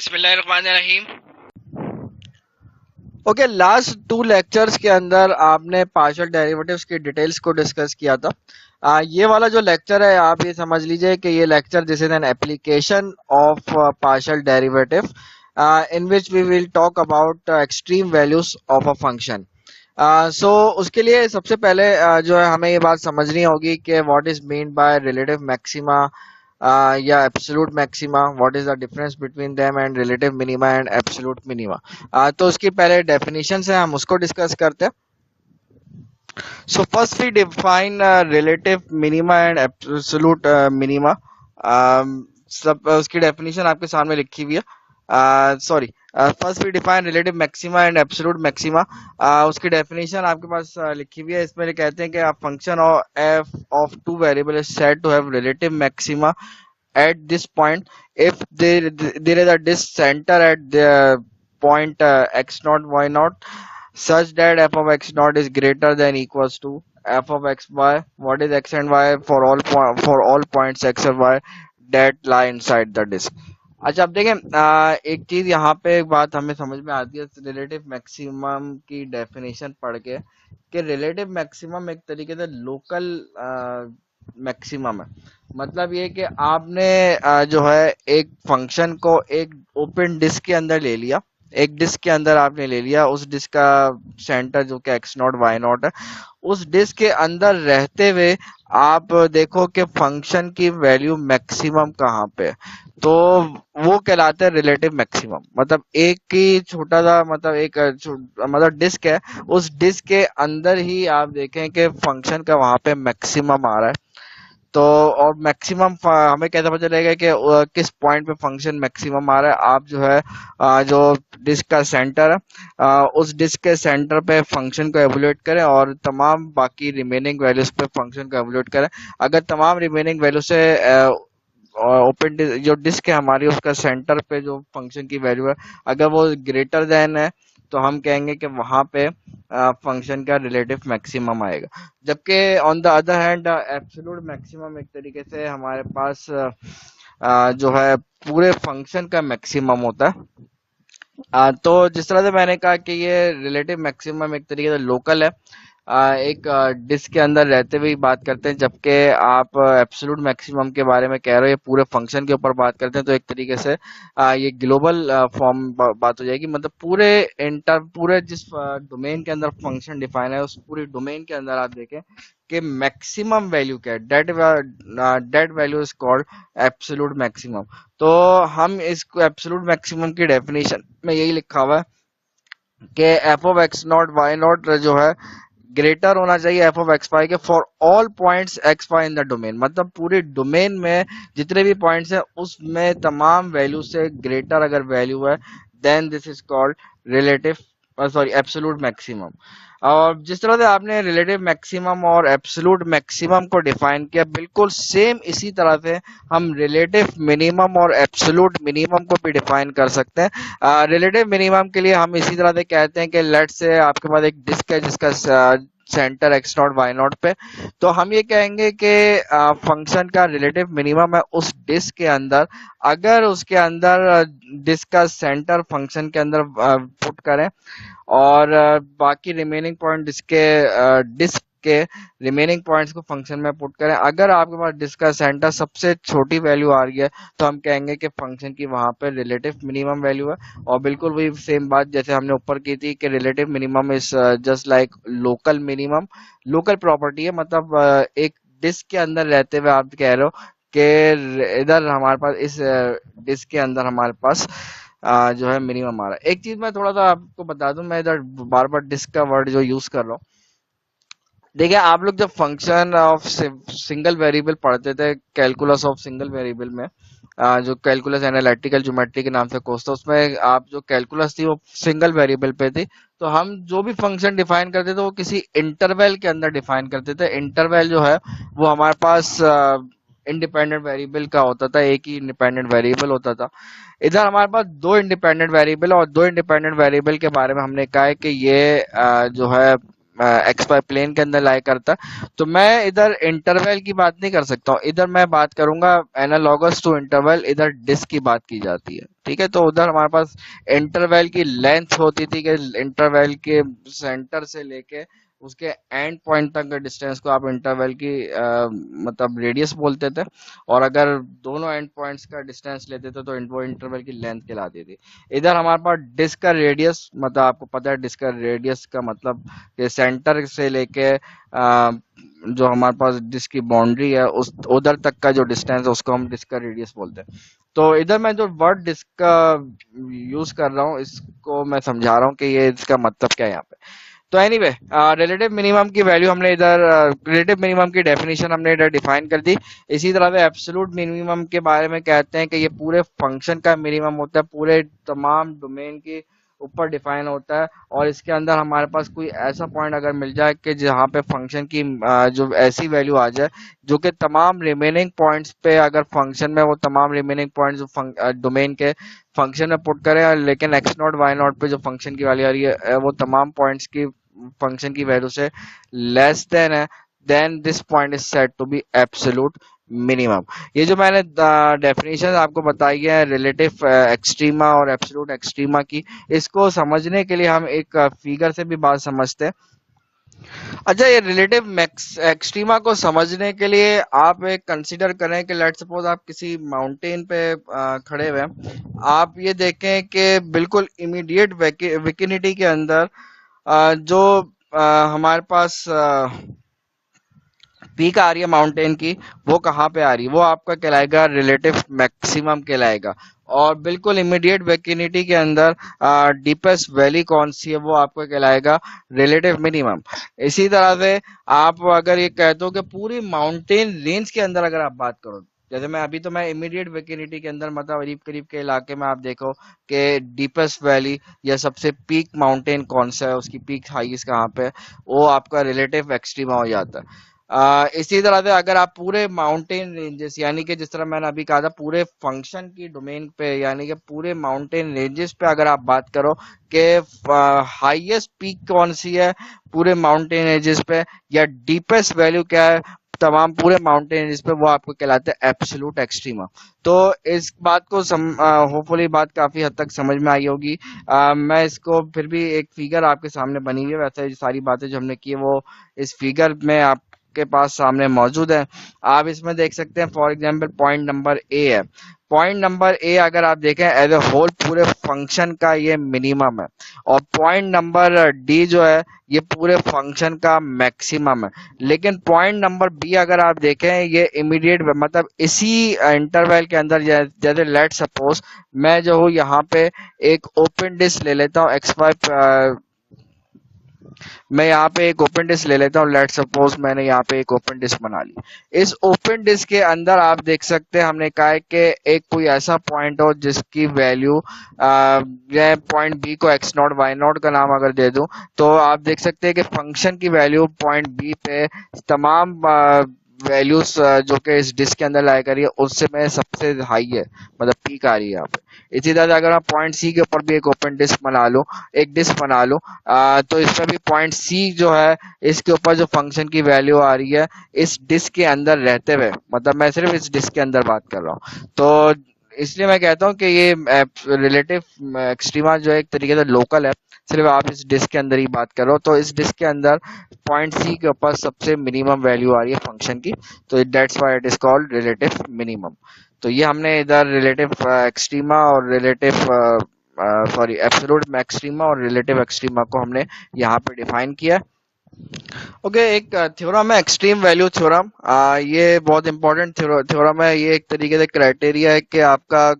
बिस्मिल्लाहिर्रहमानिर्रहीम। Okay, last to lectures के अंदर आपने पार्शियल डेरिवेटिव्स की डिटेल्स को डिस्कस किया था। ये वाला जो लेक्चर है आप ये समझ लीजिए कि ये lecture this is an application of partial derivative in which we will talk about extreme values of a function. So उसके लिए सबसे पहले जो है हमें ये बात समझनी होगी कि what is mean by relative maxima या absolute maxima, what is the difference between them and relative minima and absolute minima. तो उसकी पहले डेफिनेशन है, हम उसको डिस्कस करते हैं। So first we define relative minima and absolute minima. सब उसकी डेफिनेशन आपके सामने लिखी हुई है। Sorry, first we define relative maxima and absolute maxima. उसकी डेफिनेशन आपके पास लिखी हुई है। इसमें कहते हैं कि function of f of two variable is said to have relative maxima at this point if there is a disk center at the point x naught y naught such that f of x naught is greater than equals to f of x y. What is x and y for all points x और y that lie inside the disk. अच्छा, अब देखें, एक चीज यहाँ पे एक बात हमें समझ में आती है रिलेटिव मैक्सिमम की डेफिनेशन पढ़ के कि रिलेटिव मैक्सिमम एक तरीके से लोकल मैक्सिमम है। मतलब ये कि आपने जो है एक फंक्शन को एक ओपन डिस्क के अंदर ले लिया, एक डिस्क के अंदर आपने ले लिया, उस डिस्क का सेंटर जो कि एक्स नॉट वाई नॉट है, उस डिस्क के अंदर रहते हुए आप देखो कि फंक्शन की वैल्यू मैक्सिमम कहाँ पे है, तो वो कहलाता है रिलेटिव मैक्सिमम। मतलब एक ही छोटा सा, मतलब एक मतलब डिस्क है, उस डिस्क के अंदर ही आप देखें कि फंक्शन का वहां पे मैक्सिमम आ रहा है। तो और मैक्सिमम हमें कैसे पता चलेगा कि किस पॉइंट पे फंक्शन मैक्सिमम आ रहा है। आप जो है जो डिस्क का सेंटर है, उस डिस्क के सेंटर पे फंक्शन को एवोल्यूट करें और तमाम बाकी रिमेनिंग वैल्यूज पे फंक्शन को एवोल्यूट करें। अगर तमाम रिमेनिंग वैल्यू से ओपन जो डिस्क है हमारी, उसका सेंटर पे जो फंक्शन की वैल्यू है, अगर वो ग्रेटर देन है, तो हम कहेंगे कि वहां पे फंक्शन का रिलेटिव मैक्सिमम आएगा। जबकि on the other hand absolute maximum एक तरीके से हमारे पास जो है पूरे फंक्शन का मैक्सिमम होता है। तो जिस तरह से मैंने कहा कि ये रिलेटिव मैक्सिमम एक तरीके से लोकल है, एक डिस्क के अंदर रहते हुए बात करते हैं, जबकि आप एब्सोल्यूट मैक्सिमम के बारे में कह रहे हो ये पूरे फंक्शन के ऊपर बात करते हैं, तो एक तरीके से ये ग्लोबल फॉर्म बात हो जाएगी। मतलब पूरे जिस डोमेन के अंदर फंक्शन डिफाइन है, उस पूरे डोमेन के अंदर आप देखें कि मैक्सिमम वैल्यू क्या है, that value is called absolute maximum. तो हम इसको एब्सोल्यूट मैक्सिमम की डेफिनेशन में यही लिखा हुआ है कि f of x not y naught जो है ग्रेटर होना चाहिए एफ ऑफ एक्स वाई के for all points x y in the domain. मतलब पूरे डोमेन में जितने भी पॉइंट्स हैं उसमें तमाम वैल्यू से ग्रेटर अगर वैल्यू है, then this is called relative sorry absolute maximum. और जिस तरह से आपने रिलेटिव मैक्सिमम और एब्सोल्यूट मैक्सिमम को डिफाइन किया, बिल्कुल सेम इसी तरह से हम रिलेटिव मिनिमम और एब्सोल्यूट मिनिमम को भी डिफाइन कर सकते हैं। रिलेटिव मिनिमम के लिए हम इसी तरह से कहते हैं कि लेट से आपके पास एक डिस्क है जिसका centre x not y naught पे, तो हम ये कहेंगे कि फंक्शन का रिलेटिव मिनिमम है उस डिस्क के अंदर अगर उसके अंदर डिस्क का सेंटर फंक्शन के अंदर पुट करें और बाकी रिमेनिंग पॉइंट डिस्क के रिमेनिंग पॉइंट्स को फंक्शन में पुट करें। अगर आपके पास डिस्क का सेंटर सबसे छोटी वैल्यू आ रही है, तो हम कहेंगे कि फंक्शन की वहां पर रिलेटिव मिनिमम वैल्यू है। और बिल्कुल वही सेम बात जैसे हमने ऊपर की थी कि relative minimum is just like local minimum. Local property है, मतलब एक डिस्क के अंदर रहते हुए आप कह रहे हो कि इधर हमारे पास इस डिस्क के अंदर हमारे पास जो है मिनिमम आ रहा है। एक चीज मैं थोड़ा सा आपको बता दूं, मैं इधर बार बार डिस्क का वर्ड जो यूज कर रहा हूँ। देखिए, आप लोग जब फंक्शन ऑफ सिंगल वेरिएबल पढ़ते थे कैलकुलस ऑफ सिंगल वेरिएबल में, जो कैलकुलस एनालिटिकल ज्योमेट्री के नाम से कोर्स था, उसमें आप जो कैलकुलस थी वो सिंगल वेरिएबल पे थी। तो हम जो भी फंक्शन डिफाइन करते थे वो किसी इंटरवल के अंदर डिफाइन करते थे। इंटरवल जो है वो हमारे पास इंडिपेंडेंट वेरिएबल का होता था, एक ही इंडिपेंडेंट वेरिएबल होता था। इधर हमारे पास दो इंडिपेंडेंट वेरिएबल और दो इंडिपेंडेंट वेरिएबल के बारे में हमने कहा है कि ये जो है एक्स वाई प्लेन के अंदर लाई करता है। तो मैं इधर इंटरवल की बात नहीं कर सकता हूँ, इधर मैं बात करूंगा एनालॉगस टू इंटरवल, इधर डिस्क की बात की जाती है। ठीक है, तो उधर हमारे पास इंटरवल की लेंथ होती थी कि इंटरवल के सेंटर से लेके उसके एंड पॉइंट तक के डिस्टेंस को आप इंटरवल की मतलब रेडियस बोलते थे। और अगर दोनों एंड पॉइंट्स का डिस्टेंस लेते थे तो वो इंटरवल की लेंथ कहलाती थी। इधर हमारे पास डिस्क का रेडियस, मतलब आपको पता है डिस्क का रेडियस का मतलब कि सेंटर से लेके जो हमारे पास डिस्क की बाउंड्री है उस उधर तक का जो डिस्टेंस है उसको हम डिस्क का रेडियस बोलते हैं। तो इधर मैं जो वर्ड डिस्क का यूज कर रहा हूँ इसको मैं समझा रहा हूँ कि ये इसका मतलब क्या है यहाँ पे। तो एनीवे, रिलेटिव मिनिमम की वैल्यू हमने इधर, रिलेटिव मिनिमम की डेफिनेशन हमने इधर डिफाइन कर दी। इसी तरह से एब्सोल्यूट मिनिमम के बारे में कहते हैं कि ये पूरे फंक्शन का मिनिमम होता है, पूरे तमाम डोमेन के ऊपर डिफाइन होता है। और इसके अंदर हमारे पास कोई ऐसा पॉइंट अगर मिल जाए कि जहाँ पे फंक्शन की जो ऐसी वैल्यू आ जाए जो कि तमाम रिमेनिंग पॉइंट्स पे, अगर फंक्शन में वो तमाम रिमेनिंग पॉइंट्स डोमेन के फंक्शन में पुट करें, लेकिन एक्स नॉट वाई नॉट पे जो फंक्शन की वैल्यू आ रही है वो तमाम पॉइंट्स की फंक्शन की वैल्यू से लेस देन है, then this point is said to be absolute minimum. ये जो मैंने डेफिनेशन आपको बताई है रिलेटिव एक्सट्रीमा और एब्सोल्यूट एक्सट्रीमा की, इसको समझने के लिए हम एक फिगर से भी बात समझते हैं। अच्छा, ये रिलेटिव मैक्स एक्सट्रीमा को समझने के लिए आप एक कंसीडर करें कि लेट्स सपोज आप किसी माउंटेन पे खड़े हुए हैं। आप ये देखें कि बिल्कुल इमीडिएट विकिनिटी के अंदर जो हमारे पास पीक आ रही है माउंटेन की, वो कहाँ पे आ रही है, वो आपका कहलाएगा रिलेटिव मैक्सिमम कहलाएगा। और बिल्कुल इमीडिएट वेकिनिटी के अंदर डीपेस्ट वैली कौन सी है, वो आपको कहलाएगा रिलेटिव मिनिमम। इसी तरह से आप अगर ये कहते हो कि पूरी माउंटेन रेंज के अंदर अगर आप बात करो, जैसे मैं अभी तो मैं इमीडिएट वेकिनिटी के अंदर मतलब करीब करीब के इलाके में आप देखो कि डीपेस्ट वैली या सबसे पीक माउंटेन कौन सा है, उसकी पीक हाइस्ट कहाँ पे है, वो आपका रिलेटिव एक्सट्रीमा हो जाता है। इसी तरह से अगर आप पूरे माउंटेन रेंजेस, यानी कि जिस तरह मैंने अभी कहा था पूरे फंक्शन की डोमेन पे, यानी कि पूरे माउंटेन रेंजेस पे अगर आप बात करो कि हाईएस्ट पीक कौन सी है पूरे माउंटेन रेंजेस पे, या डीपेस्ट वैल्यू क्या है तमाम पूरे माउंटेन रेंजेस पे, वो आपको कहलाते हैं एब्सोल्यूट एक्सट्रीमा। तो इस बात को होपफुली बात काफी हद तक समझ में आई होगी। मैं इसको फिर भी एक फिगर आपके सामने बनी हुई है, वैसे सारी बातें जो हमने की है वो इस फिगर में आप के पास सामने मौजूद है। आप इसमें देख सकते हैं for example point number A है। पॉइंट नंबर ए अगर आप देखें एज ए होल पूरे फंक्शन का ये मिनिमम है, और पॉइंट नंबर डी जो है ये पूरे फंक्शन का मैक्सिमम है। लेकिन पॉइंट नंबर बी अगर आप देखें ये इमीडिएट मतलब इसी इंटरवल के अंदर, जैसे लेट सपोज मैं जो हूँ यहाँ पे एक ओपन डिस्क ले लेता हूँ एक्स वाई, मैं यहाँ पे एक ओपन डिस्क ले लेता हूँ। लेट सपोज मैंने यहाँ पे एक ओपन डिस्क बना ली। इस ओपन डिस्क के अंदर आप देख सकते हैं हमने कहा है कि एक कोई ऐसा पॉइंट हो जिसकी वैल्यू पॉइंट बी को एक्स नॉट वाई नॉट का नाम अगर दे दूं, तो आप देख सकते हैं कि फंक्शन की वैल्यू पॉइंट बी पे तमाम वैल्यूज जो कि इस डिस्क के अंदर लाया करी है उससे में सबसे हाई है, मतलब पीक आ रही है यहाँ पे। इसी तरह अगर मैं पॉइंट सी के ऊपर भी एक ओपन डिस्क बना लूं, एक डिस्क बना लूं, तो इसमें भी पॉइंट सी जो है इसके ऊपर जो फंक्शन की वैल्यू आ रही है इस डिस्क के अंदर रहते हुए, मतलब मैं सिर्फ इस डिस्क के अंदर बात कर रहा हूँ। तो इसलिए मैं कहता हूँ कि ये रिलेटिव एक्सट्रीमा जो है एक तरीके से लोकल है, सिर्फ आप इस डिस्क के अंदर ही बात कर रहे हो। तो इस डिस्क के अंदर पॉइंट सी के ऊपर सबसे मिनिमम वैल्यू आ रही है फंक्शन की, तो that's why it is called relative minimum. तो ये हमने इधर रिलेटिव एक्सट्रीमा और रिलेटिव सॉरी एब्सोल्यूट मैक्सिमा और रिलेटिव एक्सट्रीमा को हमने यहाँ पे डिफाइन किया। ओके, एक थ्योरम है एक्सट्रीम वैल्यू थ्योरम। ये बहुत इंपॉर्टेंट थ्योरम है। ये एक तरीके से क्राइटेरिया है कि आपका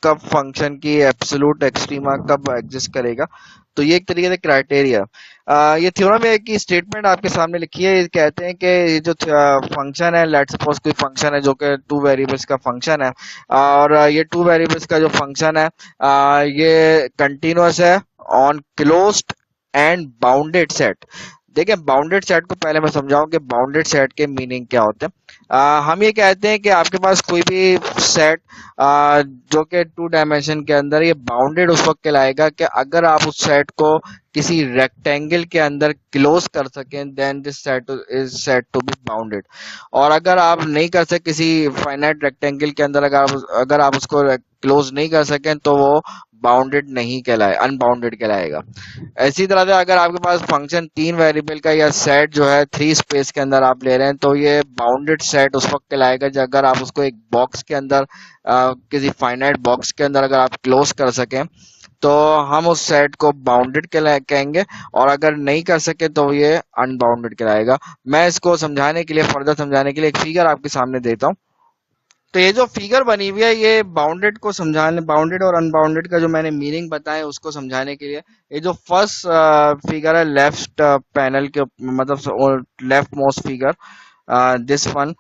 कब फंक्शन की एब्सोल्यूट एक्सट्रीमा कब एग्जिस्ट करेगा। तो ये एक तरीके से क्राइटेरिया। ये थ्योरम है कि स्टेटमेंट आपके सामने लिखी है। ये कहते हैं कि ये जो फंक्शन है, लेट्स सपोज कोई फंक्शन है जो कि टू वेरिएबल्स का फंक्शन है, और ये टू वेरिएबल्स का जो फंक्शन है ये कंटिन्यूअस है on closed end bounded set. देखिए बाउंडेड सेट को पहले मैं समझाऊं कि बाउंडेड सेट के मीनिंग क्या होते हैं। हम ये कहते हैं कि आपके पास कोई भी सेट जो कि टू डायमेंशन के अंदर, ये बाउंडेड उस वक्त कहलाएगा कि अगर आप उस सेट को किसी रेक्टेंगल के अंदर क्लोज कर सकें, then this set is set to be bounded. और अगर आप नहीं कर सके किसी फाइनाइट रेक्टेंगल के अंदर, अगर आप उसको क्लोज नहीं कर सकें, तो वो बाउंडेड नहीं कहलाए, अनबाउंडेड कहलाएगा। इसी तरह से अगर आपके पास फंक्शन तीन वेरिएबल का या सेट जो है थ्री स्पेस के अंदर आप ले रहे हैं, तो ये बाउंडेड सेट उस वक्त कहलाएगा जब अगर आप उसको एक बॉक्स के अंदर, किसी फाइनाइट बॉक्स के अंदर अगर आप क्लोज कर सकें, तो हम उस सेट को बाउंडेड कहेंगे। और अगर नहीं कर सके तो ये अनबाउंडेड कहलाएगा। मैं इसको समझाने के लिए, फर्दर समझाने के लिए एक फिगर आपके सामने देता हूँ। तो ये जो फिगर बनी हुई है, ये बाउंडेड को समझाने, बाउंडेड और अनबाउंडेड का जो मैंने मीनिंग बताया उसको समझाने के लिए। ये जो फर्स्ट फिगर है लेफ्ट पैनल के, मतलब left most figure, this one,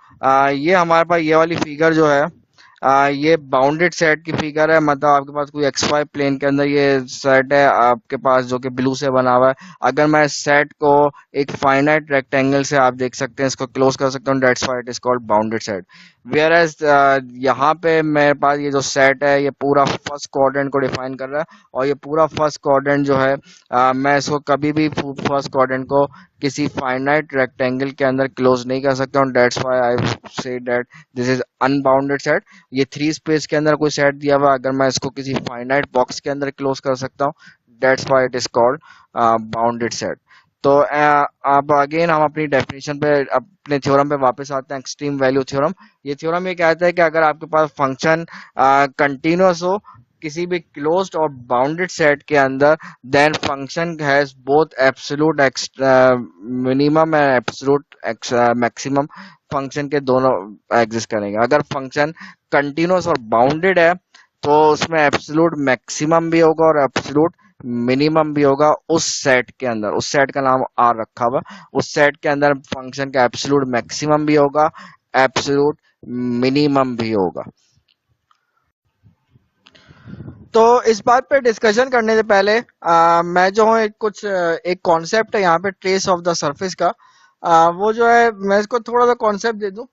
ये हमारे पास ये वाली फिगर जो है, ये बाउंडेड सेट की फिगर है। मतलब आपके पास कोई एक्स वाई प्लेन के अंदर ये सेट है आपके पास जो कि ब्लू से बना हुआ है। अगर मैं सेट को एक फाइनाइट रेक्टेंगल से, आप देख सकते हैं, इसको क्लोज कर सकता हूँ, that's why it is called bounded set. Whereas यहाँ पे मेरे पास ये जो सेट है, ये पूरा फर्स्ट क्वाड्रेंट को डिफाइन कर रहा है। और ये पूरा फर्स्ट क्वाड्रेंट जो है, मैं इसको कभी भी फर्स्ट क्वाड्रेंट को किसी फाइनाइट रेक्टेंगल के अंदर क्लोज नहीं कर सकता हूँ। That's why I say that this is unbounded set. ये थ्री स्पेस के अंदर कोई सेट दिया हुआ, अगर मैं इसको किसी फाइनाइट बॉक्स के अंदर क्लोज कर सकता हूँ, that's why it is called bounded set. तो अब अगेन हम अपनी डेफिनेशन पे, अपने थ्योरम पे वापस आते हैं, एक्सट्रीम वैल्यू थ्योरम। ये थ्योरम ये कहता है कि अगर आपके पास फंक्शन कंटिन्यूअस हो किसी भी क्लोज्ड और बाउंडेड सेट के अंदर, then function has both absolute minimum and absolute maximum. Function के दोनों एग्जिस्ट करेंगे। अगर फंक्शन कंटिन्यूअस और बाउंडेड है, तो उसमें एब्सोल्यूट मैक्सिमम भी होगा और एब्सोल्यूट मिनिमम भी होगा उस सेट के अंदर। उस सेट का नाम आर रखा हुआ। उस सेट के अंदर फंक्शन का एब्सोल्यूट मैक्सिमम भी होगा, एब्सोल्यूट मिनिमम भी होगा। तो इस बात पे डिस्कशन करने से पहले मैं जो हूँ एक कॉन्सेप्ट है यहाँ पे, ट्रेस ऑफ द सरफेस का। वो जो है, मैं इसको थोड़ा सा कॉन्सेप्ट दे दूं।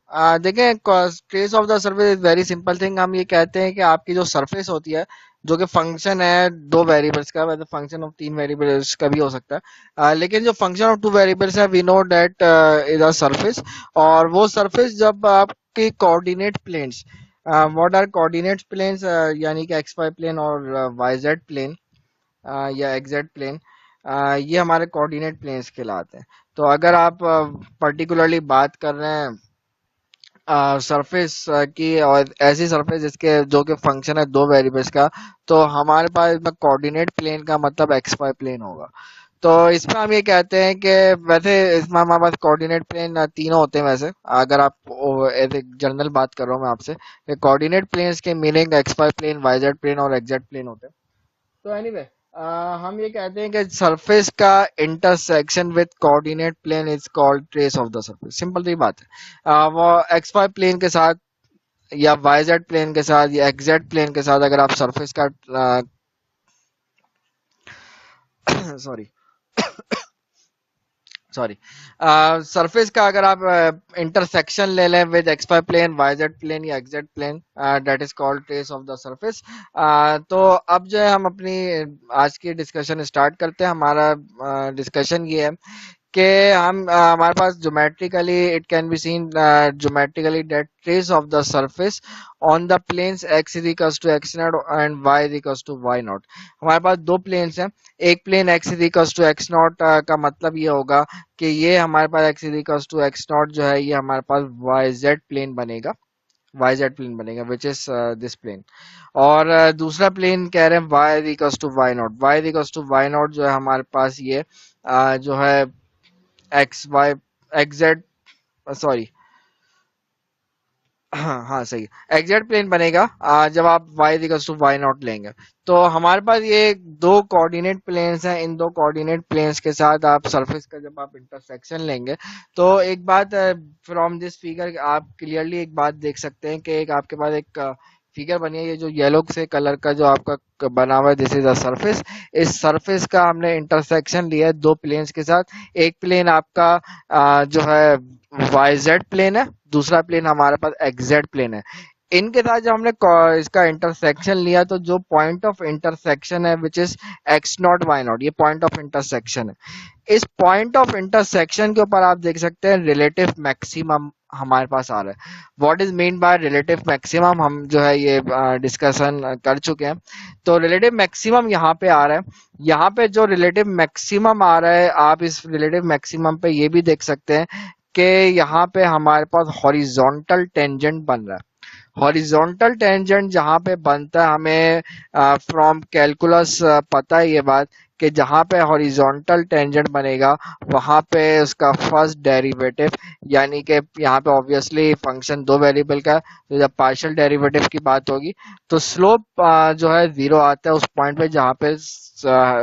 देखें, trace of the surface is very simple thing. हम ये कहते हैं कि आपकी जो सरफेस होती है, जो कि फंक्शन है दो वेरिएबल्स का, वैसे फंक्शन ऑफ तीन वेरिएबल्स का भी हो सकता है, लेकिन जो फंक्शन ऑफ टू वेरिएबल्स है, we know that is a surface. और वो सरफेस जब आपके coordinate planes, what are coordinate planes, यानी कि एक्स वाई प्लेन और वाई जेड प्लेन, या एग्जेक्ट प्लेन, ये हमारे कोऑर्डिनेट प्लेन्स कहलाते हैं। तो अगर आप पर्टिकुलरली बात कर रहे हैं सरफेस की, और ऐसी सरफेस जिसके, जो कि फंक्शन है दो वेरिएबल्स का, तो हमारे पास इसमें कोऑर्डिनेट प्लेन का मतलब एक्स वाई प्लेन होगा। तो इसमें हम ये कहते हैं कि वैसे इसमें हमारे पास कोऑर्डिनेट प्लेन तीनों होते हैं। वैसे अगर आप ऐसे जनरल बात कर रहा हूँ मैं आपसे, कोऑर्डिनेट प्लेन्स के meaning x y plane, y z plane और एग्जेक्ट प्लेन होते हैं। तो एनीवे, हम ये कहते हैं कि सरफेस का intersection with coordinate plane is called trace of the surface. Simple सी बात है। वो एक्स वाई प्लेन के साथ या वाई जेड प्लेन के साथ या एक्जेक्ट प्लेन के साथ अगर आप सरफेस का सॉरी सॉरी सरफेस का अगर आप इंटरसेक्शन ले लें with x y plane, y z plane या exact plane, that is called trace of the surface. तो अब जो है हम अपनी आज की डिस्कशन स्टार्ट करते हैं। हमारा डिस्कशन ये है कि हमारे पास geometrically it can be seen geometrically that trace of the surface on the planes x is equals to x not and y is equals to y not. हमारे पास दो प्लेन्स हैं। एक plane x is equals to x not का मतलब ये होगा कि ये हमारे पास x is equals to x not जो है, ये हमारे पास yz प्लेन बनेगा, yz प्लेन बनेगा, विच इज दिस प्लेन। और दूसरा प्लेन कह रहे हैं y is equals to y naught. y is equals to y naught जो है हमारे पास ये जो है एक्स वाई एग्जेक्ट, सॉरी, हाँ हाँ सही, एग्जेक्ट प्लेन बनेगा जब आप y equals to y naught लेंगे। तो हमारे पास ये दो कोऑर्डिनेट प्लेन्स हैं। इन दो कोऑर्डिनेट प्लेन्स के साथ आप सरफेस का जब आप इंटरसेक्शन लेंगे, तो एक बात फ्रॉम दिस फिगर आप क्लियरली एक बात देख सकते हैं कि एक आपके पास एक फिगर बनी है, ये जो येलो से कलर का जो आपका बना हुआ है, दिस इज अ सरफेस। इस सरफेस का हमने इंटरसेक्शन लिया है दो प्लेन्स के साथ। एक प्लेन आपका जो है वाई जेड प्लेन है, दूसरा प्लेन हमारे पास एक्स जेड प्लेन है। इनके साथ जब हमने इसका इंटरसेक्शन लिया तो जो पॉइंट ऑफ इंटरसेक्शन है which is x not y naught, ये पॉइंट ऑफ इंटरसेक्शन है। इस पॉइंट ऑफ इंटरसेक्शन के ऊपर आप देख सकते हैं रिलेटिव मैक्सिमम हमारे पास आ रहा है। What is mean by relative maximum, हम जो है ये डिस्कशन कर चुके हैं। तो रिलेटिव मैक्सिमम यहाँ पे आ रहा है। यहाँ पे जो रिलेटिव मैक्सिमम आ रहा है, आप इस रिलेटिव मैक्सिमम पे ये भी देख सकते हैं कि यहाँ पे हमारे पास हॉरिजॉन्टल टेंजेंट बन रहा है। हॉरिजॉन्टल टेंजेंट जहां पे बनता है, हमें फ्रॉम कैलकुलस पता है ये बात कि जहां पे हॉरिजॉन्टल टेंजेंट बनेगा वहां पे उसका फर्स्ट डेरिवेटिव, यानी कि यहाँ पे ऑब्वियसली फंक्शन दो वेरिएबल का है, तो जब पार्शियल डेरिवेटिव की बात होगी तो स्लोप जो है जीरो आता है उस पॉइंट पे जहां पे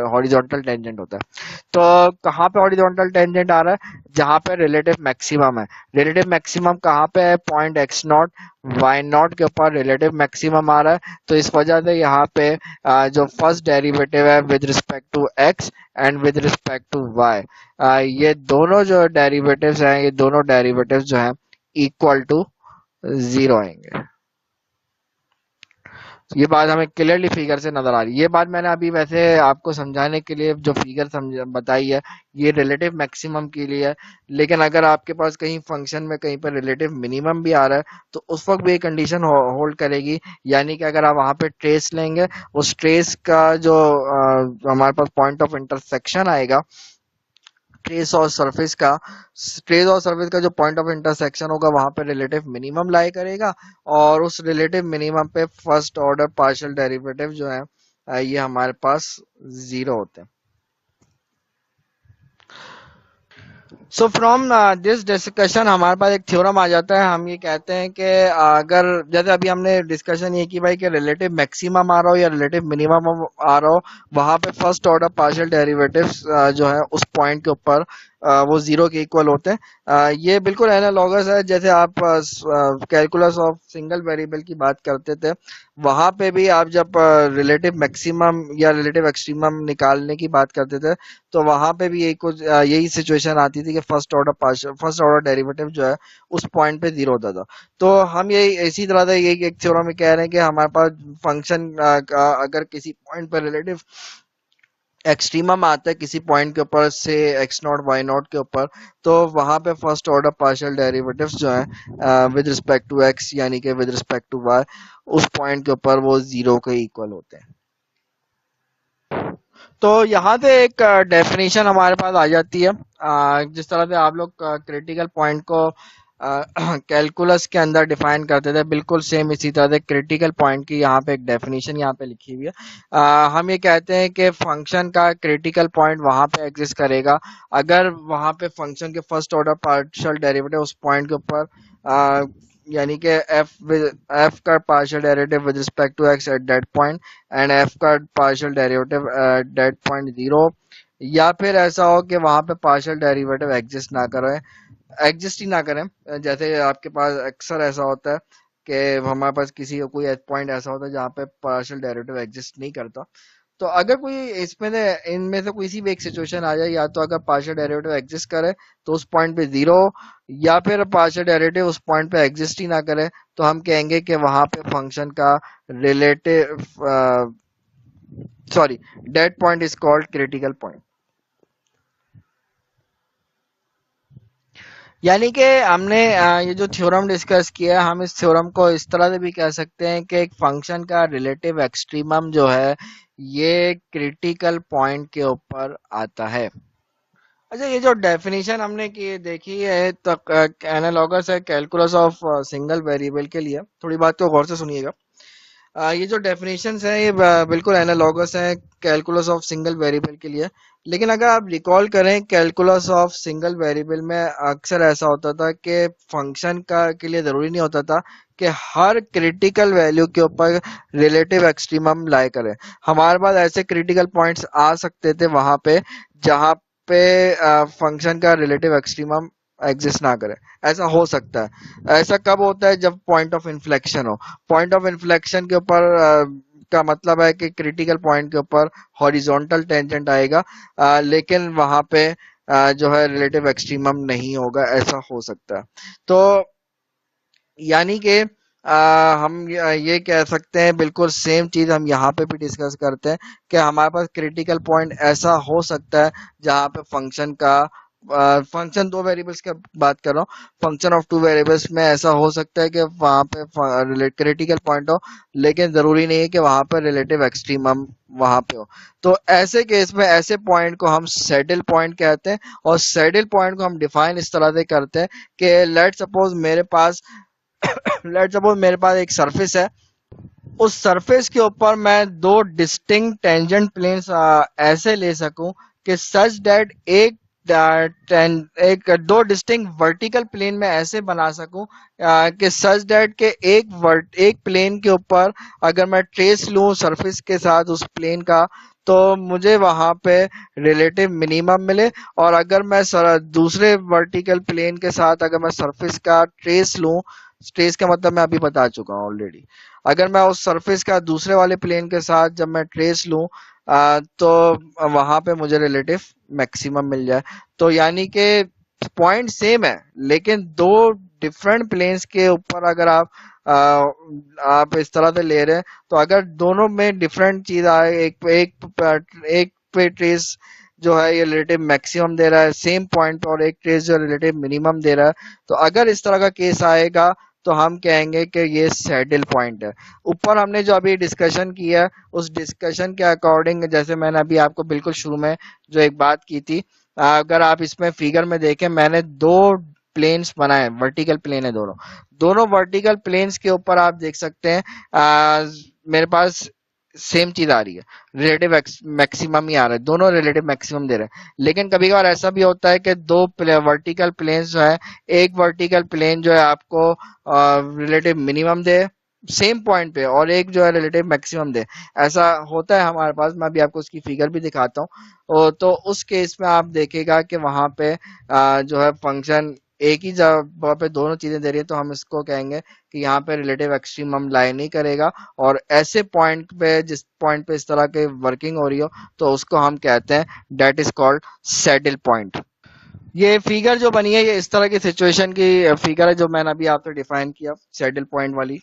हॉरिजॉन्टल टेंजेंट होता है। तो कहाँ पे हॉरिजॉन्टल टेंजेंट आ रहा है? जहां पे रिलेटिव मैक्सिमम है। रिलेटिव मैक्सिमम कहाँ पे है? Point x not y naught के ऊपर रिलेटिव मैक्सिमम आ रहा है। तो इस वजह से यहाँ पे जो फर्स्ट डेरिवेटिव है with respect to x and with respect to y, ये दोनों जो डेरिवेटिव्स हैं, ये दोनों डेरिवेटिव्स जो हैं इक्वल टू जीरो आएंगे। ये बात हमें क्लियरली फिगर से नजर आ रही है। ये बात मैंने अभी वैसे आपको समझाने के लिए जो फिगर समझ बताई है, ये रिलेटिव मैक्सिमम के लिए है। लेकिन अगर आपके पास कहीं फंक्शन में कहीं पर रिलेटिव मिनिमम भी आ रहा है तो उस वक्त भी ये कंडीशन होल्ड करेगी। यानी कि अगर आप वहां पे ट्रेस लेंगे, उस ट्रेस का जो हमारे पास पॉइंट ऑफ इंटरसेक्शन आएगा ट्रेस और सरफेस का, ट्रेस और सरफेस का जो पॉइंट ऑफ इंटरसेक्शन होगा वहां पे रिलेटिव मिनिमम लाई करेगा। और उस रिलेटिव मिनिमम पे फर्स्ट ऑर्डर पार्शियल डेरिवेटिव जो है ये हमारे पास जीरो होते हैं। सो फ्रॉम दिस डिस्कशन हमारे पास एक थ्योरम आ जाता है। हम ये कहते हैं कि अगर जैसे अभी हमने डिस्कशन ये की भाई कि रिलेटिव मैक्सिमम आ रहा हो या रिलेटिव मिनिमम आ रहा हो, वहां पे फर्स्ट ऑर्डर पार्शियल डेरिवेटिव्स जो है उस पॉइंट के ऊपर वो जीरो के इक्वल होते हैं। ये बिल्कुल एनालॉगस है जैसे आप कैलकुलस ऑफ सिंगल वेरिएबल की बात करते थे। वहां पे भी आप जब रिलेटिव मैक्सिमम या रिलेटिव एक्सट्रीमम निकालने की बात करते थे तो वहां पे भी यही कुछ यही सिचुएशन आती थी कि फर्स्ट ऑर्डर डेरिवेटिव जो है उस पॉइंट पे जीरो होता था। तो हम यही इसी तरह से यही एक थ्योरम में कह रहे हैं कि हमारे पास फंक्शन अगर किसी पॉइंट पर रिलेटिव एक्सट्रीमम आता है किसी पॉइंट के ऊपर से एक्स नॉट वाई नॉट के ऊपर, तो वहां पे फर्स्ट ऑर्डर पार्शियल डेरिवेटिव्स जो है विद रिस्पेक्ट टू एक्स यानी कि विद रिस्पेक्ट टू वाई, उस पॉइंट के ऊपर वो जीरो के इक्वल होते हैं। तो यहाँ से एक डेफिनेशन हमारे पास आ जाती है। जिस तरह से आप लोग क्रिटिकल पॉइंट को कैलकुलस के अंदर डिफाइन करते थे, बिल्कुल सेम इसी तरह से क्रिटिकल पॉइंट की यहाँ पे एक डेफिनेशन यहाँ पे लिखी हुई है। हम ये कहते हैं कि फंक्शन का क्रिटिकल पॉइंट वहां पे एग्जिस्ट करेगा अगर वहां पे फंक्शन के फर्स्ट ऑर्डर पार्शियल डेरिवेटिव उस पॉइंट के ऊपर यानी कि एफ का partial derivative with respect to x at that point and f का partial derivative at that point zero, या फिर ऐसा हो कि वहां पे पार्शियल डेरिवेटिव एग्जिस्ट ही ना करें। जैसे आपके पास अक्सर ऐसा होता है कि हमारे पास किसी का कोई पॉइंट ऐसा होता है जहाँ पे पार्शियल डेरिवेटिव एग्जिस्ट नहीं करता। तो अगर कोई इसमें से इनमें से कोई सी भी एक सिचुएशन आ जाए, या तो अगर पार्शियल डेरिवेटिव एग्जिस्ट करे तो उस पॉइंट पे जीरो, या फिर पार्शियल डेरिवेटिव उस पॉइंट पे एग्जिस्ट ही ना करे, तो हम कहेंगे कि वहां पे फंक्शन का relative sorry date point is called critical point. यानी कि हमने ये जो थ्योरम डिस्कस किया है, हम इस थ्योरम को इस तरह से भी कह सकते हैं कि एक फंक्शन का रिलेटिव एक्सट्रीमम जो है ये क्रिटिकल पॉइंट के ऊपर आता है। अच्छा, ये जो डेफिनेशन हमने की देखी है तो एनालॉगस है कैलकुलस ऑफ सिंगल वेरिएबल के लिए। थोड़ी बात को गौर से सुनिएगा। ये जो डेफिनेशंस हैं ये बिल्कुल एनालॉगस हैं कैलकुलस ऑफ सिंगल वेरिएबल के लिए। लेकिन अगर आप रिकॉल करें कैलकुलस ऑफ सिंगल वेरिएबल में अक्सर ऐसा होता था कि फंक्शन का के लिए ज़रूरी नहीं होता था कि हर क्रिटिकल वैल्यू के ऊपर रिलेटिव एक्सट्रीमम लाई करें। हमारे पास ऐसे क्रिटिकल पॉइंट्स आ सकते थे वहां पे जहां पे फंक्शन का रिलेटिव एक्सट्रीमम एग्जिस्ट ना करे, ऐसा हो सकता है। ऐसा कब होता है? जब पॉइंट ऑफ इन्फ्लेक्शन हो। पॉइंट ऑफ इन्फ्लेक्शन के ऊपर का मतलब है कि क्रिटिकल पॉइंट के ऊपर हॉरिजॉन्टल टेंजेंट आएगा, लेकिन वहां पे जो है रिलेटिव एक्सट्रीमम नहीं होगा, ऐसा हो सकता है। तो यानी कि हम ये कह सकते हैं, बिल्कुल सेम चीज हम यहाँ पे भी डिस्कस करते हैं कि हमारे पास क्रिटिकल पॉइंट ऐसा हो सकता है जहाँ पे फंक्शन का फंक्शन दो वेरिएबल्स की बात कर रहा हूँ, फंक्शन ऑफ टू वेरिएबल्स में ऐसा हो सकता है कि वहाँ पे क्रिटिकल पॉइंट हो, लेकिन जरूरी नहीं है कि वहाँ पर रिलेटिव एक्सट्रीमम वहाँ पे हो। तो ऐसे केस में ऐसे पॉइंट को हम सैडल पॉइंट कहते हैं, और सैडल पॉइंट को हम डिफाइन इस तरह से करते हैं कि लेट सपोज मेरे पास एक सरफेस है, उस सरफेस के ऊपर मैं दो डिस्टिंक्ट टेंजेंट प्लेन्स ऐसे ले सकूं कि सच दैट एक दो डिस्टिंक्ट वर्टिकल प्लेन में ऐसे बना सकूं कि सच दैट के एक प्लेन के ऊपर अगर मैं ट्रेस लूं सरफेस के साथ उस प्लेन का, तो मुझे वहां पे रिलेटिव मिनिमम मिले। और अगर मैं दूसरे वर्टिकल प्लेन के साथ अगर मैं सरफेस का ट्रेस लूं, ट्रेस का मतलब मैं अभी बता चुका हूं ऑलरेडी, अगर मैं उस सरफेस का दूसरे वाले प्लेन के साथ जब मैं ट्रेस लूं तो वहां पे मुझे रिलेटिव मैक्सिमम मिल जाए। तो यानी कि पॉइंट सेम है, लेकिन दो डिफरेंट प्लेन्स के ऊपर अगर आ, आप इस तरह से ले रहे हैं, तो अगर दोनों में डिफरेंट चीज आए, एक पे ट्रेस जो है ये रिलेटिव मैक्सिमम दे रहा है सेम पॉइंट, और एक ट्रेस जो रिलेटिव मिनिमम दे रहा है, तो अगर इस तरह का केस आएगा तो हम कहेंगे कि ये सैडल पॉइंट है। ऊपर हमने जो अभी डिस्कशन किया, उस डिस्कशन के अकॉर्डिंग, जैसे मैंने अभी आपको बिल्कुल शुरू में जो एक बात की थी, अगर आप इसमें फिगर में देखें, मैंने दो प्लेन्स बनाए, वर्टिकल प्लेन है दोनों, दोनों वर्टिकल प्लेन्स के ऊपर आप देख सकते हैं मेरे पास सेम चीज आ रही है, रिलेटिव मैक्सिमम ही आ रहा है, दोनों रिलेटिव मैक्सिमम दे रहे हैं। लेकिन कभी कभार ऐसा भी होता है कि दो वर्टिकल प्लेन्स जो है, एक वर्टिकल प्लेन जो है आपको रिलेटिव मिनिमम दे सेम पॉइंट पे, और एक जो है रिलेटिव मैक्सिमम दे, ऐसा होता है हमारे पास। मैं अभी आपको उसकी फिगर भी दिखाता हूँ। तो उस केस में आप देखेगा कि वहां पे जो है फंक्शन एक ही जगह पे दोनों चीजें दे रही है, तो हम इसको कहेंगे कि यहाँ पे रिलेटिव एक्सट्रीमम लाई नहीं करेगा। और ऐसे पॉइंट पे, जिस पॉइंट पे इस तरह के वर्किंग हो रही हो, तो उसको हम कहते हैं that is called saddle point. ये फिगर जो बनी है, ये इस तरह की सिचुएशन की फिगर है जो मैंने अभी आपसे डिफाइन किया सैडल पॉइंट वाली।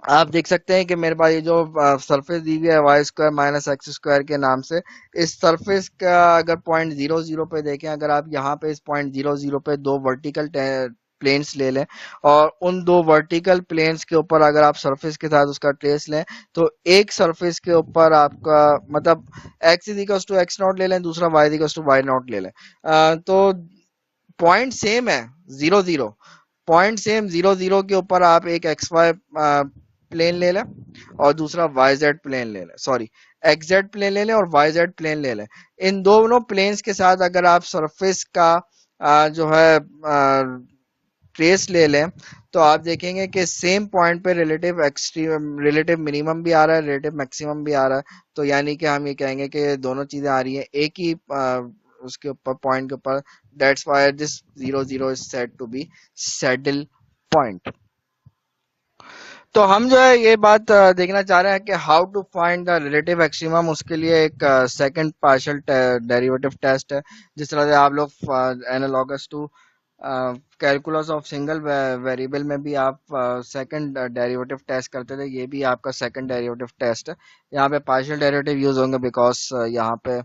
आप देख सकते हैं कि मेरे पास ये जो सरफेस दी हुई है y square minus x square के नाम से, इस सरफेस का अगर पॉइंट जीरो जीरो पे देखें, अगर आप यहाँ पे इस पॉइंट जीरो जीरो पे दो वर्टिकल प्लेन्स ले लें, और उन दो वर्टिकल प्लेन्स के ऊपर अगर आप सरफेस के साथ उसका ट्रेस लें, तो एक सरफेस के ऊपर आपका मतलब x is equal to x naught ले लें, दूसरा y is equal to y naught ले लें, तो पॉइंट सेम है, zero zero, point same zero zero के ऊपर आप एक एक्स वाई प्लेन ले लें और दूसरा वाई जेड प्लेन ले लें, सॉरी एक्स जेड प्लेन ले लें और वाई जेड प्लेन ले लें। इन दोनों प्लेन्स के साथ अगर आप सरफेस का जो है ट्रेस ले लें, तो आप देखेंगे कि सेम पॉइंट पे रिलेटिव मिनिमम भी आ रहा है, रिलेटिव मैक्सिमम भी आ रहा है। तो यानी कि हम ये कहेंगे कि दोनों चीजें आ रही हैं एक ही उसके ऊपर, पॉइंट के ऊपर। That's why this zero zero is said to be saddle point. तो हम जो है ये बात देखना चाह रहे हैं कि how to find the relative extremum. उसके लिए एक सेकंड पार्शियल डेरिवेटिव टेस्ट है, जिस तरह से आप लोग analogous to calculus of single variable में भी आप सेकंड डेरिवेटिव टेस्ट करते थे, ये भी आपका सेकंड डेरिवेटिव टेस्ट है। यहाँ पे पार्शियल डेरिवेटिव यूज होंगे बिकॉज यहाँ पे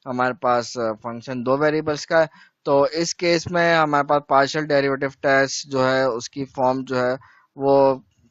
हमारे पास फंक्शन दो वेरिएबल्स का है। तो इस केस में हमारे पास पार्शियल डेरिवेटिव टेस्ट जो है उसकी फॉर्म जो है वो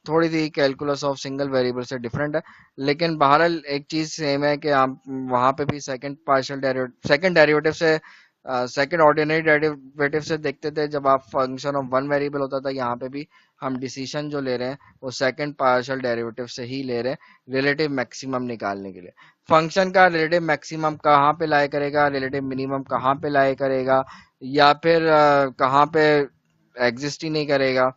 थोड़ी सी कैलकुलस ऑफ सिंगल वेरिएबल से डिफरेंट है, लेकिन बहरहाल एक चीज सेम है कि आप वहां पे भी सेकंड डेरिवेटिव से सेकंड ऑर्डिनरी डेरिवेटिव से देखते थे जब आप फंक्शन ऑफ वन वेरिएबल होता था। यहाँ पे भी हम डिसीजन जो ले रहे हैं वो सेकंड पार्शियल डेरिवेटिव से ही ले रहे हैं रिलेटिव मैक्सिमम निकालने के लिए। फंक्शन का रिलेटिव मैक्सिमम कहाँ पे लाई करेगा, रिलेटिव मिनिमम कहाँ पे लाई करेगा, या फिर कहाँ पे एग्जिस्ट ही नहीं करेगा।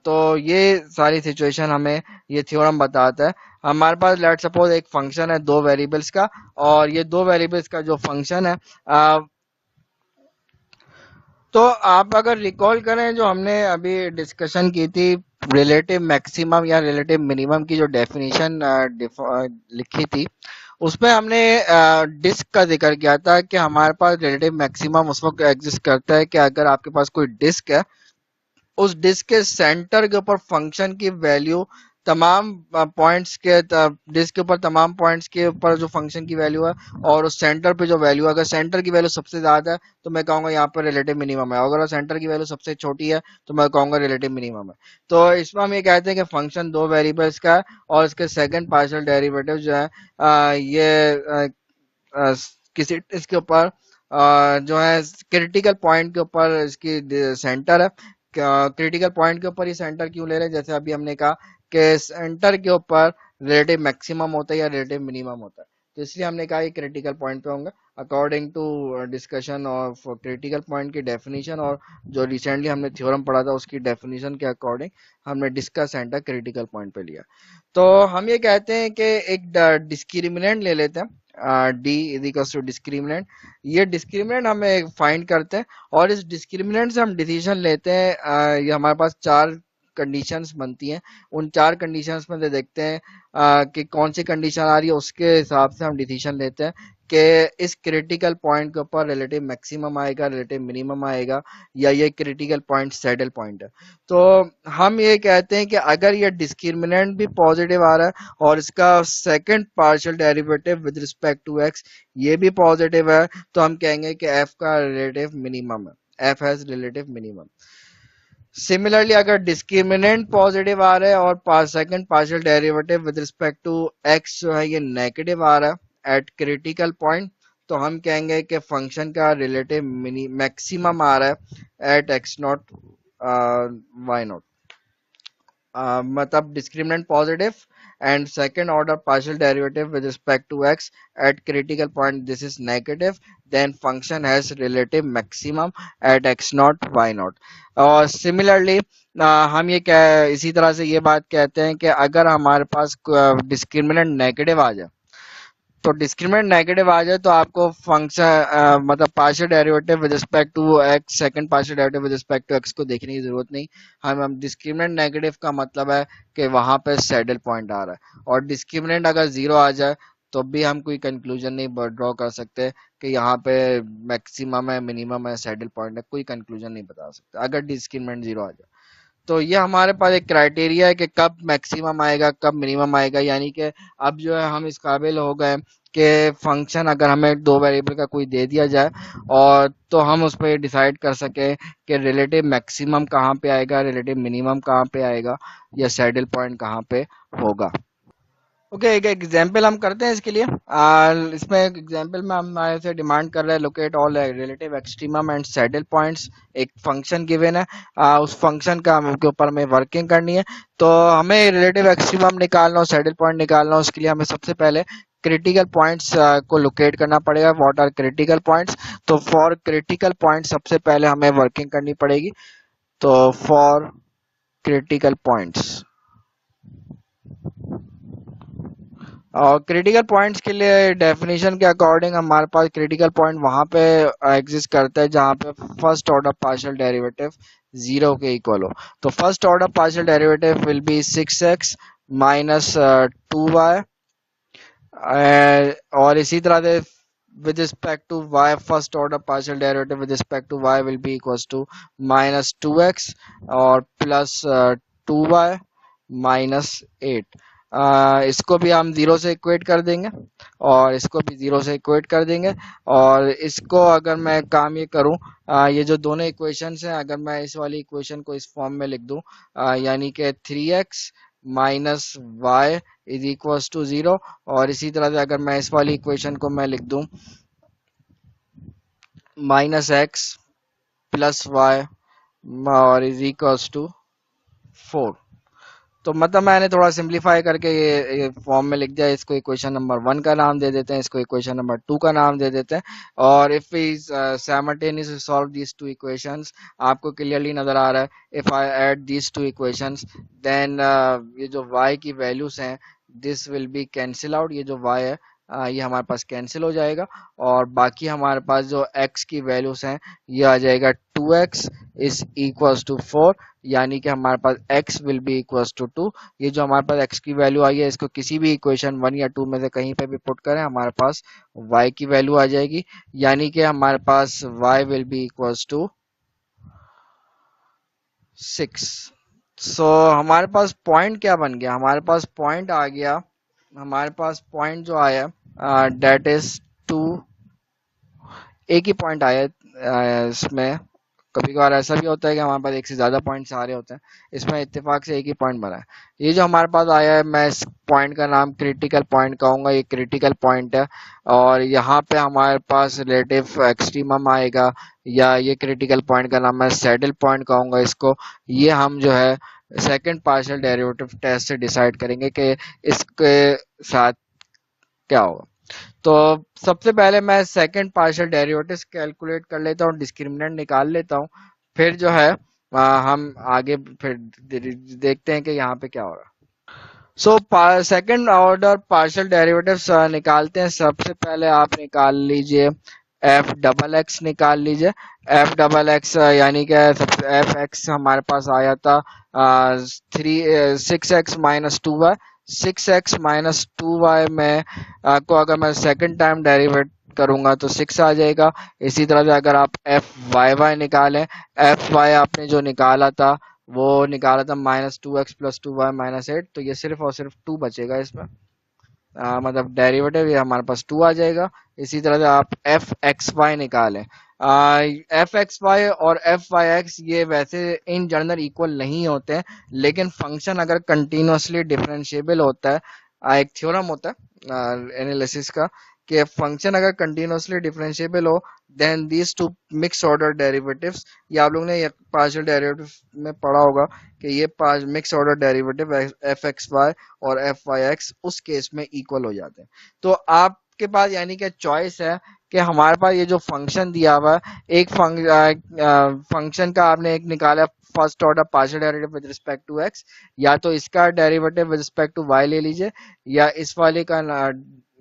तो ये सारी सिचुएशन हमें ये थ्योरम बताता है। हमारे पास लेट सपोज एक फंक्शन है दो वेरिएबल्स का, और ये दो वेरिएबल्स का जो फंक्शन है तो आप अगर रिकॉल करें जो हमने अभी डिस्कशन की थी रिलेटिव मैक्सिमम या रिलेटिव मिनिमम की जो डेफिनेशन लिखी थी, उसमें हमने डिस्क का जिक्र किया था कि हमारे पास रिलेटिव मैक्सिमम उस वक्त एग्जिस्ट करता है कि अगर आपके पास कोई डिस्क है, उस डिस्क के सेंटर के ऊपर फंक्शन की वैल्यू तमाम पॉइंट्स के डिस्क के ऊपर तमाम पॉइंट्स के ऊपर जो फंक्शन की वैल्यू है, और उस सेंटर पे जो वैल्यू है, अगर सेंटर की वैल्यू सबसे ज्यादा है तो मैं कहूंगा यहाँ पर रिलेटिव मिनिमम है, अगर सेंटर की वैल्यू सबसे छोटी है तो मैं कहूंगा रिलेटिव मिनिमम है। तो इसमें हम ये कहते हैं कि फंक्शन दो वेरिएबल्स का है और इसके सेकंड पार्शियल डेरिवेटिव जो है अ, किसी इसके ऊपर जो है क्रिटिकल पॉइंट के ऊपर इसकी सेंटर है। क्रिटिकल पॉइंट के ऊपर ही सेंटर क्यों ले रहे हैं, जैसे अभी हमने कहा कि सेंटर के ऊपर रिलेटिव मैक्सिमम होता है या रिलेटिव मिनिमम होता है, तो इसलिए हमने कहा ये क्रिटिकल पॉइंट पे होंगे according to discussion of critical point की डेफिनेशन, और जो रिसेंटली हमने थ्योरम पढ़ा था उसकी डेफिनेशन के अकॉर्डिंग हमने डिस्क सेंटर क्रिटिकल पॉइंट पे लिया। तो हम ये कहते हैं कि एक डिस्क्रिमिनेंट ले लेते हैं, D is equal to discriminant. ये डिस्क्रिमिनेंट हमें फाइंड करते हैं और इस डिस्क्रिमिनेंट से हम डिसीजन लेते हैं। ये हमारे पास चार कंडीशंस बनती हैं, उन चार कंडीशंस में से देखते हैं कि कौन सी कंडीशन आ रही है, उसके हिसाब से हम डिसीजन लेते हैं कि इस क्रिटिकल पॉइंट के ऊपर रिलेटिव मैक्सिमम आएगा, रिलेटिव मिनिमम आएगा, या ये क्रिटिकल पॉइंट सैडल पॉइंट है। तो हम ये कहते हैं कि अगर ये डिस्क्रिमिनेंट भी पॉजिटिव आ रहा है और इसका second partial derivative with respect to x ये भी पॉजिटिव है, तो हम कहेंगे कि एफ का रिलेटिव मिनिमम है, f has relative minimum. Similarly अगर डिस्क्रिमिनेंट पॉजिटिव आ रहा है और second partial derivative with respect to x जो है ये नेगेटिव आ रहा है एट क्रिटिकल पॉइंट, तो हम कहेंगे कि फंक्शन का रिलेटिव मैक्सिमम आ रहा है at x not y not. मतलब discriminant positive and second order partial derivative with respect to x at critical point this is negative, then function has relative maximum at x naught y naught। और similarly हम ये कह इसी तरह से ये बात कहते हैं कि अगर हमारे पास डिस्क्रिमिनेंट नेगेटिव आ जाए, तो डिस्क्रिमिनेंट नेगेटिव आ जाए तो आपको फंक्शन मतलब partial derivative with respect to x, second partial derivative with respect to x को देखने की जरूरत नहीं। हम डिस्क्रिमिनेंट नेगेटिव का मतलब है कि वहां पे सैडल पॉइंट आ रहा है, और डिस्क्रिमिनेंट अगर जीरो आ जाए तो भी हम कोई कंक्लूजन नहीं ड्रॉ कर सकते कि यहाँ पे मैक्सिमम है, मिनिमम है, सैडल पॉइंट है, कोई कंक्लूजन नहीं बता सकते अगर डिस्क्रिमिनेंट जीरो आ जाए। तो ये हमारे पास एक क्राइटेरिया है कि कब मैक्सिमम आएगा, कब मिनिमम आएगा, यानी कि अब जो है हम इस काबिल हो गए कि फंक्शन अगर हमें दो वेरिएबल का कोई दे दिया जाए और तो हम उस पर डिसाइड कर सके कि रिलेटिव मैक्सिमम कहाँ पे आएगा, रिलेटिव मिनिमम कहाँ पे आएगा, या सैडल पॉइंट कहाँ पे होगा। ओके, एक एग्जाम्पल हम करते हैं इसके लिए। इसमें एक एग्जाम्पल में हमारे से डिमांड कर रहे हैं locate all relative extremum and saddle points. एक फंक्शन गिवन है, उस फंक्शन का के ऊपर हमें वर्किंग करनी है। तो हमें रिलेटिव एक्सट्रीमम निकालना हो, सैडल पॉइंट निकालना हो, उसके लिए हमें सबसे पहले क्रिटिकल पॉइंट्स को लोकेट करना पड़ेगा। What are critical points? तो फॉर क्रिटिकल पॉइंट सबसे पहले हमें वर्किंग करनी पड़ेगी। तो फॉर क्रिटिकल पॉइंट्स, और क्रिटिकल पॉइंट्स के लिए डेफिनेशन के अकॉर्डिंग हमारे पास क्रिटिकल पॉइंट वहां पे एग्जिस्ट करता है जहां पे first order partial derivative zero के इक्वल हो। तो first order partial derivative will be 6x minus 2y, और इसी तरह से with respect to y first order partial derivative with respect to y will be equals to minus 2x और plus 2y minus 8। इसको भी हम जीरो से equate कर देंगे और इसको भी जीरो से इक्वेट कर देंगे, और इसको अगर मैं काम ये करूं, ये जो दोनों इक्वेशंस हैं अगर मैं इस वाली इक्वेशन को इस फॉर्म में लिख दूं, यानी कि 3x minus y is equals to zero, और इसी तरह से अगर मैं इस वाली इक्वेशन को मैं लिख दूं माइनस एक्स प्लस वाई और इज इक्वल्स टू 4। तो मतलब मैंने थोड़ा सिंप्लीफाई करके ये फॉर्म में लिख दिया। इसको इक्वेशन नंबर 1 का नाम दे देते हैं, इसको इक्वेशन नंबर 2 का नाम दे देते हैं। और if we simultaneously solve these two equations, आपको क्लियरली नजर आ रहा है if I add these two equations then ये जो y की वैल्यूज हैं this will be cancel out. ये जो y है ये हमारे पास कैंसिल हो जाएगा और बाकी हमारे पास जो x की वैल्यूज हैं ये आ जाएगा 2x इज इक्वल्स टू 4, यानी कि हमारे पास x will be equals to 2। ये जो हमारे पास x की वैल्यू आई है इसको किसी भी इक्वेशन 1 या 2 में से कहीं पे भी पुट करें हमारे पास y की वैल्यू आ जाएगी, यानी कि हमारे पास y will be equals to 6। सो हमारे पास पॉइंट क्या बन गया, हमारे पास पॉइंट आ गया, हमारे पास पॉइंट जो आया डेट इज 2, एक ही पॉइंट आया इसमें। कभी कभार ऐसा भी होता है कि हमारे पास एक से ज्यादा पॉइंट्स आ रहे होते हैं, इसमें इत्तेफाक से एक ही पॉइंट बना है। ये जो हमारे पास आया है मैं इस पॉइंट का नाम क्रिटिकल पॉइंट कहूंगा, ये क्रिटिकल पॉइंट है और यहाँ पे हमारे पास रिलेटिव एक्सट्रीमम आएगा, या ये क्रिटिकल पॉइंट का नाम मैं सैडल पॉइंट कहूंगा इसको। ये हम जो है सेकंड पार्शियल डेरिवेटिव टेस्ट से डिसाइड करेंगे कि इसके साथ क्या होगा। तो सबसे पहले मैं सेकंड पार्शियल डेरिवेटिव्स कैलकुलेट कर लेता हूँ, डिस्क्रिमिनेंट निकाल लेता हूँ, फिर जो है हम आगे फिर देखते हैं कि यहाँ पे क्या हो रहा है। So second order partial derivatives निकालते हैं। सबसे पहले आप निकाल लीजिए एफ डबल एक्स निकाल लीजिए। एफ डबल एक्स यानी कि एफ एक्स हमारे पास आया था 6x-2y। 6x-2y में को अगर मैं सेकंड टाइम डेरिवेट करूंगा तो 6 आ जाएगा। इसी तरह से अगर आप एफ वाई वाई निकालें, एफ वाई आपने जो निकाला था वो निकाला था -2x+2y-8, तो ये सिर्फ और सिर्फ 2 बचेगा इसमें। मतलब डेरिवेटिव ये हमारे पास 2 आ जाएगा। इसी तरह से आप एफ एक्स वाई निकालें, एफ एक्स वाई और एफ वाई एक्स ये वैसे इन जनरल इक्वल नहीं होते हैं, लेकिन फंक्शन अगर कंटिन्यूसली डिफरेंशिएबल होता है, एक थ्योरम होता है एनालिसिस का कि फंक्शन अगर कंटिन्यूसली डिफरेंशिएबल हो then these two mix order derivatives, ये आप लोगों ने पार्शियल डेरिवेटिव में पढ़ा होगा कि ये mix order derivative f x y और एफ वाई एक्स उस केस में इक्वल हो जाते हैं। तो आपके पास यानी कि चॉइस है कि हमारे पास ये जो फंक्शन दिया हुआ है, एक फंक्शन का आपने एक निकाला first order partial derivative with respect to x, या तो इसका derivative with respect to y ले लीजिए, या इस वाले का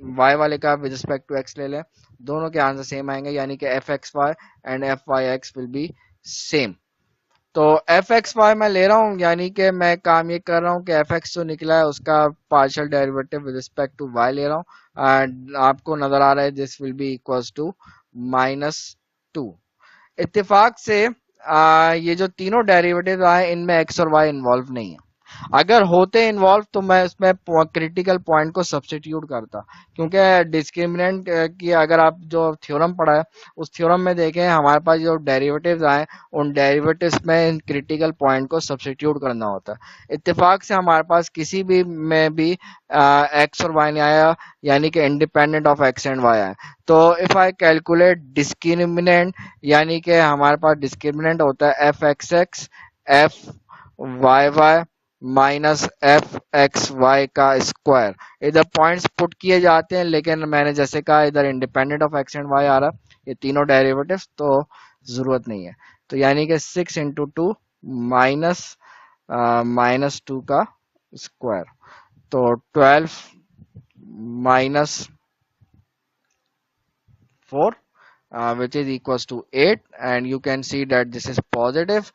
वाई वाले का विद रिस्पेक्ट टू एक्स ले लें। दोनों के आंसर सेम आएंगे, यानी कि f x y and f y x will be same. तो एफ एक्स वाई मैं ले रहा हूँ, यानी कि मैं काम ये कर रहा हूँ कि एफ एक्स जो निकला है उसका partial derivative with respect to y ले रहा हूँ। आपको नजर आ रहा है this will be equals to -2। इत्तेफाक से ये जो तीनों डेरिवेटिव आए इनमें एक्स और वाई इन्वॉल्व नहीं है। अगर होते इन्वॉल्व तो मैं इसमें क्रिटिकल पॉइंट को सब्स्टिट्यूट करता, क्योंकि डिस्क्रिमिनेंट की अगर आप जो थ्योरम पढ़ा है उस थ्योरम में देखें हमारे पास जो डेरिवेटिव्स आए उन डेरिवेटिव्स में क्रिटिकल पॉइंट को सब्स्टिट्यूट करना होता है। इत्तेफाक से हमारे पास किसी भी में भी एक्स और वाई नहीं आया, यानी कि independent of x and y आया। तो इफ आई कैलकुलेट डिस्क्रिमिनेंट, यानी कि हमारे पास डिस्क्रिमिनेंट होता है f x x f y y minus f x y का स्क्वायर। इधर पॉइंट्स पुट किए जाते हैं, लेकिन मैंने जैसे कहा इधर independent of x and y आ रहा है ये तीनों डेरिवेटिव्स, तो जरूरत नहीं है। तो यानी कि 6 × 2 माइनस -2 का स्क्वायर, तो 12 minus 4 which is equals to 8, and you can see that this is positive।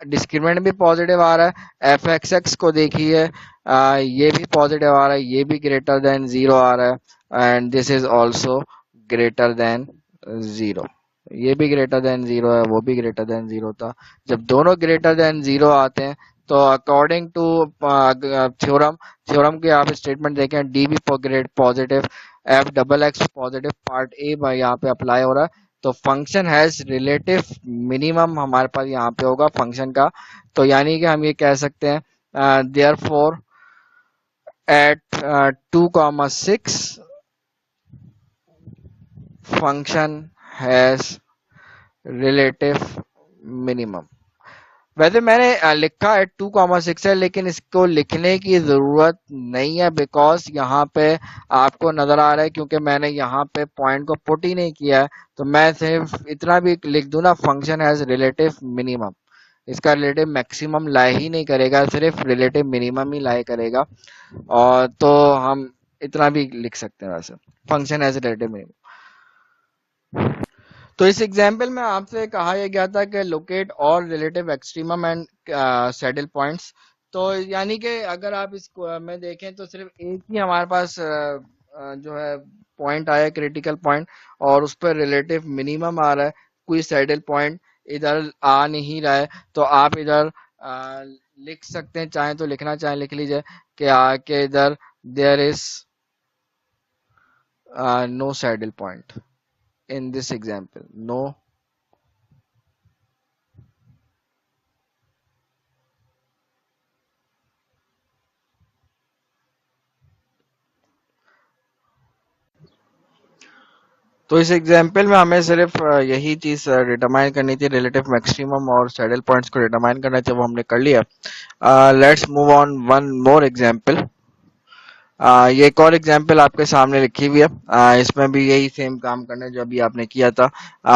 Discriminant भी पॉजिटिव आ रहा है, एफ एक्स एक्स को देखिए ये भी पॉजिटिव आ रहा है, ये भी ग्रेटर देन 0 आ रहा है, and this is also greater than 0। ये भी ग्रेटर देन 0 है, वो भी ग्रेटर देन 0 था। जब दोनों ग्रेटर देन 0 आते हैं तो अकॉर्डिंग टू थ्योरम के आप स्टेटमेंट देखें, डी भी positive, F double x positive, part A यहाँ पे अप्लाई हो रहा है, तो फंक्शन हैज रिलेटिव मिनिमम हमारे पास यहाँ पे होगा फंक्शन का। तो यानी कि हम ये कह सकते हैं therefore at 2,6 function has relative minimum. वैसे मैंने लिखा है 2,6 है, लेकिन इसको लिखने की जरूरत नहीं है, बिकॉज यहाँ पे आपको नजर आ रहा है क्योंकि मैंने यहाँ पे पॉइंट को पुट ही नहीं किया है, तो मैं सिर्फ इतना भी लिख दूं ना फंक्शन हैज रिलेटिव मिनिमम। इसका रिलेटिव मैक्सिमम लाई ही नहीं करेगा, सिर्फ रिलेटिव मिनिमम ही लाई करेगा। और तो हम इतना भी लिख सकते हैं वैसे, फंक्शन एज रिलेटिव मिनिमम। तो इस एग्जाम्पल में आपसे कहा यह गया था कि लोकेट और relative extremum and saddle points. तो यानी कि अगर आप इसको में देखें तो सिर्फ एक ही हमारे पास जो है पॉइंट आया, क्रिटिकल पॉइंट, और उस पर रिलेटिव मिनिमम आ रहा है, कोई सैडल पॉइंट इधर आ नहीं रहा है। तो आप इधर लिख सकते हैं, चाहें तो लिखना चाहें लिख लीजिए कि इधर there is no saddle point in this example, no। तो इस एग्जाम्पल में हमें सिर्फ यही चीज डिटरमाइन करनी थी, रिलेटिव मैक्सिमम और सैडल पॉइंट्स को डिटरमाइन करना चाहिए, वो हमने कर लिया। Let's move on one more example. ये एक और एग्जाम्पल आपके सामने लिखी हुई है। इसमें भी यही सेम काम करना है जो अभी आपने किया था।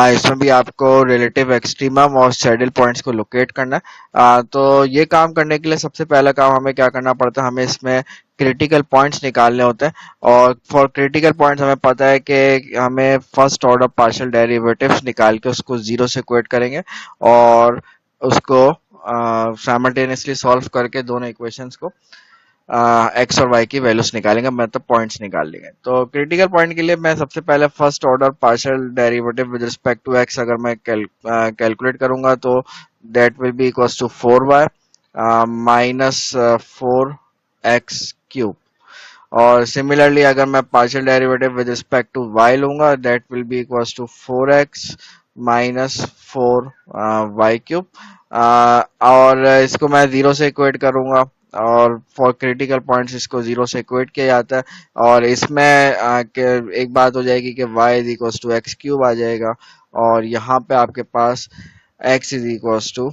इसमें भी आपको रिलेटिव एक्सट्रीमम और सैडल पॉइंट्स को लोकेट करना है। तो ये काम करने के लिए सबसे पहला काम हमें क्या करना पड़ता है, हमें इसमें क्रिटिकल पॉइंट्स निकालने होते हैं। और फॉर क्रिटिकल पॉइंट्स हमें पता है कि हमें फर्स्ट ऑर्डर पार्शियल डेरिवेटिव्स निकाल के उसको जीरो से इक्वेट करेंगे और उसको साइमल्टेनियसली सॉल्व करके दोनों इक्वेशंस को एक्स और वाई की वैल्यूज निकालेंगे, मतलब पॉइंट्स निकाल लेंगे। तो क्रिटिकल पॉइंट के लिए मैं सबसे पहले first order partial derivative with respect to x अगर मैं कैलकुलेट करूंगा तो that will be equals to 4y minus 4x cube. और सिमिलरली अगर मैं partial derivative with respect to y लूंगा that will be equals to 4x minus 4y cube. और इसको मैं जीरो से इक्वेट करूंगा और फॉर क्रिटिकल पॉइंट्स इसको जीरो से इक्वेट किया जाता है। और इसमें एक बात हो जाएगी कि y is equals to x cube आ जाएगा और यहाँ पे आपके पास x is equals to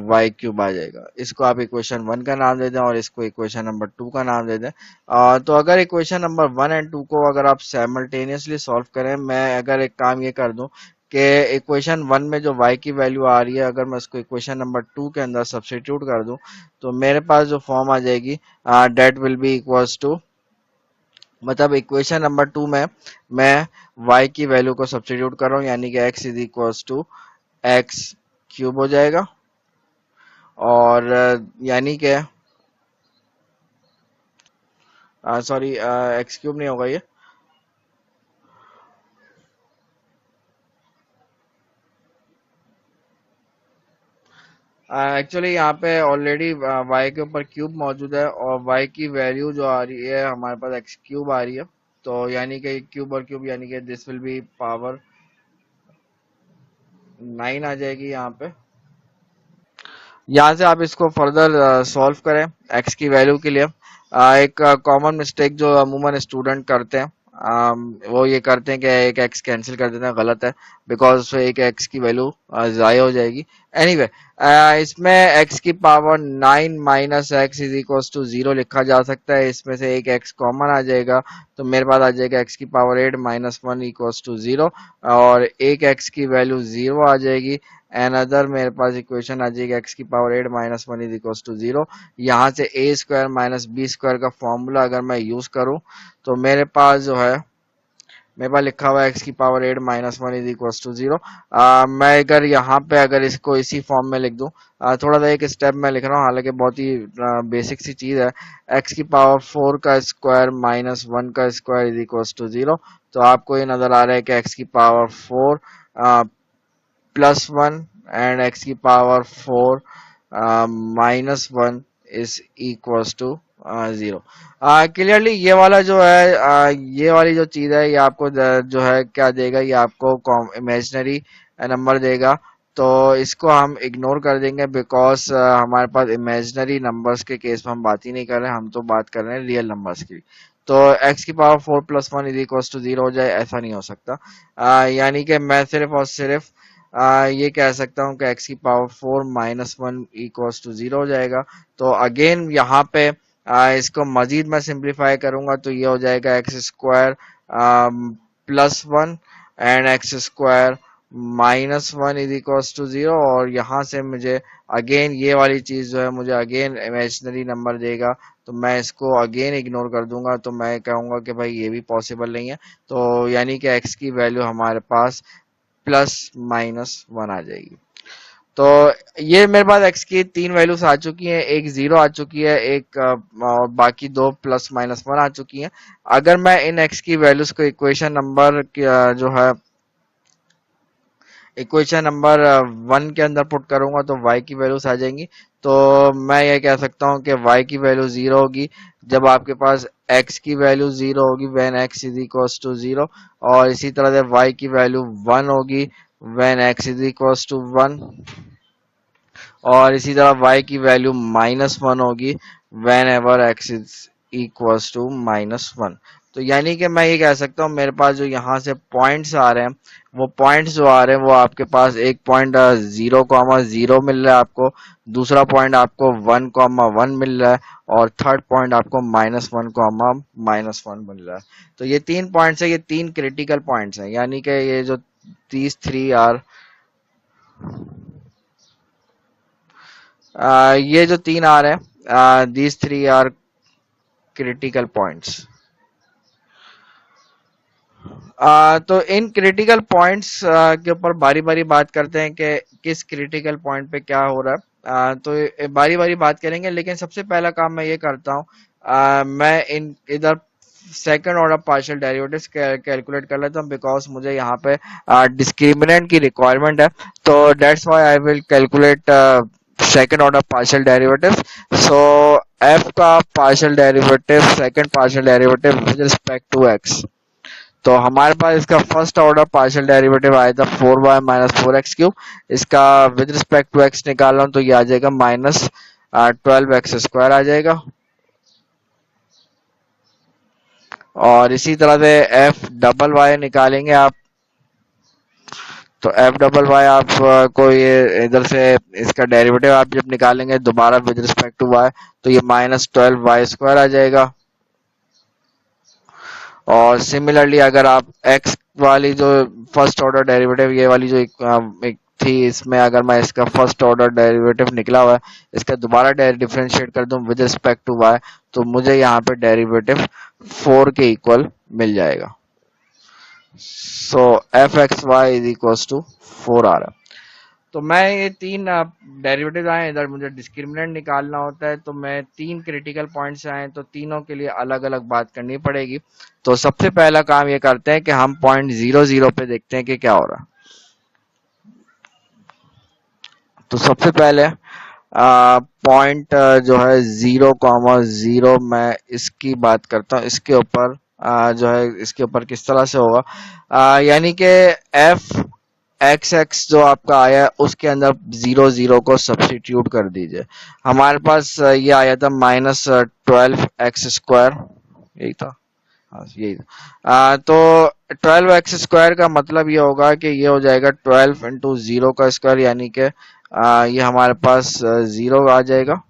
y cube आ जाएगा। इसको आप इक्वेशन 1 का नाम दे दें और इसको इक्वेशन नंबर 2 का नाम दे दें। तो अगर इक्वेशन नंबर 1 एंड 2 को अगर आप साइमल्टेनियसली सॉल्व करें, मैं अगर एक काम ये कर दूं कि इक्वेशन 1 में जो y की वैल्यू आ रही है अगर मैं उसको इक्वेशन नंबर 2 के अंदर सब्स्टिट्यूट कर दूं तो मेरे पास जो फॉर्म आ जाएगी that will be equals to, मतलब इक्वेशन नंबर 2 में मैं y की वैल्यू को सब्स्टिट्यूट कर रहा हूँ यानी कि x is equals to x cube हो जाएगा। और यानी कि सॉरी एक्स क्यूब नहीं होगा ये, एक्चुअली यहाँ पे ऑलरेडी y के ऊपर क्यूब मौजूद है और y की वैल्यू जो आ रही है हमारे पास एक्स क्यूब आ रही है। तो यानी कि क्यूब और क्यूब यानी कि दिस विल बी पावर 9 आ जाएगी यहाँ पे। यहाँ से आप इसको फर्दर सॉल्व करें एक्स की वैल्यू के लिए। एक कॉमन मिस्टेक जो अमूमन स्टूडेंट करते हैं वो ये करते हैं कि एक एक्स कैंसिल कर देते हैं, गलत है, बिकॉज एक एक्स की वैल्यू ज़ाया हो जाएगी। एनीवे इसमें एक्स की power 9 minus x is equals to 0 लिखा जा सकता है। इसमें से एक एक्स कॉमन आ जाएगा तो मेरे पास आ जाएगा एक्स की पावर 8 माइनस 1 इक्वल्स टू 0 और एक एक्स की वैल्यू 0 आ जाएगी। एन अदर मेरे पास इक्वेशन आ जाएगी एक्स की power 8 minus 1 is equals to 0। यहाँ से a square minus b square का फॉर्मूला अगर मैं यूज करूँ तो मेरे पास जो है मेरे पास लिखा हुआ है एक्स की power 8 minus 1 is equals to 0। मैं अगर यहाँ पे अगर इसको इसी फॉर्म में लिख दूं, थोड़ा सा एक स्टेप में लिख रहा हूँ हालांकि बहुत ही बेसिक सी चीज है। एक्स की पावर 4 का स्क्वायर माइनस 1 का स्क्वायर इज इक्वल्स टू 0। तो आपको ये नजर आ रहा है कि एक्स की पावर 4 प्लस 1 एंड एक्स की power 4 minus 1 is equals to 0। Clearly ये वाला जो है ये वाली जो चीज है ये आपको जो है क्या देगा, ये आपको इमेजिनरी नंबर देगा। तो इसको हम इग्नोर कर देंगे बिकॉज हमारे पास इमेजिनरी नंबर्स के केस में हम बात ही नहीं कर रहे हैं, हम तो बात कर रहे हैं रियल नंबर्स की। तो x की power 4 plus 1 is equals to 0 हो जाए, ऐसा नहीं हो सकता। यानी कि मैं सिर्फ और सिर्फ ये कह सकता हूँ कि x की पावर 4 माइनस 1 इक्वल्स टू 0 हो जाएगा। तो अगेन यहाँ पे इसको मजीद मैं सिंप्लीफाई करूंगा तो ये हो जाएगा x square plus 1 and x square -1 is equals to 0, और यहाँ से मुझे अगेन ये वाली चीज जो है मुझे अगेन इमेजिनरी नंबर देगा, तो मैं इसको अगेन इग्नोर कर दूंगा, तो मैं कहूंगा कि भाई ये भी पॉसिबल नहीं है। तो यानी कि x की वैल्यू हमारे पास +-1 आ जाएगी। तो ये मेरे पास x की 3 वैल्यूज आ चुकी हैं, एक 0 आ चुकी है, एक और बाकी दो +-1 आ चुकी हैं। अगर मैं इन x की वैल्यूज को इक्वेशन नंबर जो है इक्वेशन नंबर 1 के अंदर पुट करूंगा तो y की वैल्यूज आ जाएंगी। तो मैं ये कह सकता हूँ कि y की वैल्यू 0 होगी जब आपके पास x की वैल्यू 0 होगी, when x is equals to 0, और इसी तरह से y की वैल्यू 1 होगी when x is equals to 1, और इसी तरह y की वैल्यू -1 होगी whenever x is equals to -1। तो यानी कि मैं ये कह सकता हूँ मेरे पास जो यहाँ से पॉइंट्स आ रहे हैं, वो पॉइंट्स जो आ रहे हैं वो आपके पास एक पॉइंट 0,0 मिल रहा है आपको, दूसरा पॉइंट आपको 1,1 मिल रहा है, और थर्ड पॉइंट आपको -1,-1 मिल रहा है। तो ये 3 पॉइंट्स है, ये 3 क्रिटिकल पॉइंट्स हैं, यानी कि ये जो these 3 आर ये जो 3 आर है, these 3 आर क्रिटिकल पॉइंट्स। तो इन क्रिटिकल पॉइंट्स के ऊपर बारी बारी बात करते हैं कि किस क्रिटिकल पॉइंट पे क्या हो रहा है। तो बारी बारी बात करेंगे, लेकिन सबसे पहला काम मैं ये करता हूँ, मैं इन इधर second order partial derivatives calculate कर लेता हूँ, बिकॉज मुझे यहाँ पे डिस्क्रिमिनेंट की रिक्वायरमेंट है। तो that's why I will calculate second order partial derivative. So f का partial derivative, second partial derivative with respect to x. तो हमारे पास इसका फर्स्ट ऑर्डर पार्शियल डेरिवेटिव आया था 4y माइनस 4x क्यूब। इसका विद रिस्पेक्ट टू x निकाल रहा हूँ तो ये आ जाएगा -12x² आ जाएगा। और इसी तरह से एफ डबल वाई निकालेंगे आप, तो एफ डबल वाई आप को ये इधर से इसका डेरिवेटिव आप जब निकालेंगे दोबारा विद रिस्पेक्ट टू वाई, तो ये -12y² आ जाएगा। और सिमिलरली अगर आप x वाली जो फर्स्ट ऑर्डर डेरिवेटिव, ये वाली जो एक थी, इसमें अगर मैं इसका फर्स्ट ऑर्डर डेरिवेटिव निकला हुआ है, इसका दोबारा डिफरेंशिएट कर दूं विद रिस्पेक्ट टू y, तो मुझे यहाँ पे डेरिवेटिव 4 के इक्वल मिल जाएगा। So f x y is equals to 4 आ रहा है। तो मैं ये 3 डेरिवेटिव आए, इधर मुझे डिस्क्रिमिनेंट निकालना होता है, तो मैं 3 क्रिटिकल पॉइंट्स आए, तो तीनों के लिए अलग अलग बात करनी पड़ेगी। तो सबसे पहला काम ये करते हैं कि हम पॉइंट 0,0 पे देखते हैं कि क्या हो रहा है। तो सबसे पहले पॉइंट जो है 0,0, मैं इसकी बात करता हूँ। इसके ऊपर जो है इसके ऊपर किस तरह से होगा, यानी कि एफ एक्स एक्स जो आपका आया है उसके अंदर 0,0 को सब्स्टिट्यूट कर दीजिए। हमारे पास ये आया था -12x², यही था, हाँ यही था। तो 12x² का मतलब ये होगा कि ये हो जाएगा 12 इंटू 0 का स्क्वायर, यानी कि ये हमारे पास 0 आ जाएगा।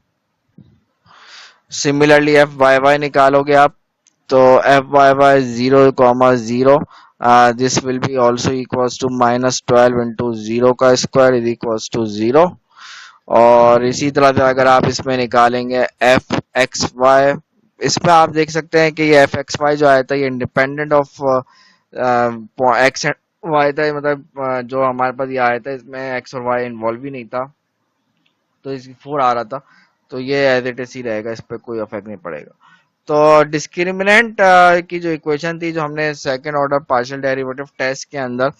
सिमिलरली एफ वाई वाई निकालोगे आप, तो f y y 0,0, this will be also equals to -12 into 0 का स्क्वायर इज इक्वल्स टू 0। और इसी तरह से अगर आप इसमें निकालेंगे एफ एक्स वाई, इसमें आप देख सकते हैं कि ये एफ एक्स वाई जो आया था ये independent of x and y था, मतलब जो हमारे पास ये आया था इसमें एक्स और वाई इन्वॉल्व ही नहीं था, तो इसकी 4 आ रहा था, तो ये एज इट इज ही रहेगा, इस पर कोई इफेक्ट नहीं पड़ेगा। तो डिस्क्रिमिनेंट की जो इक्वेशन थी, जो हमने second order partial derivative test के अंदर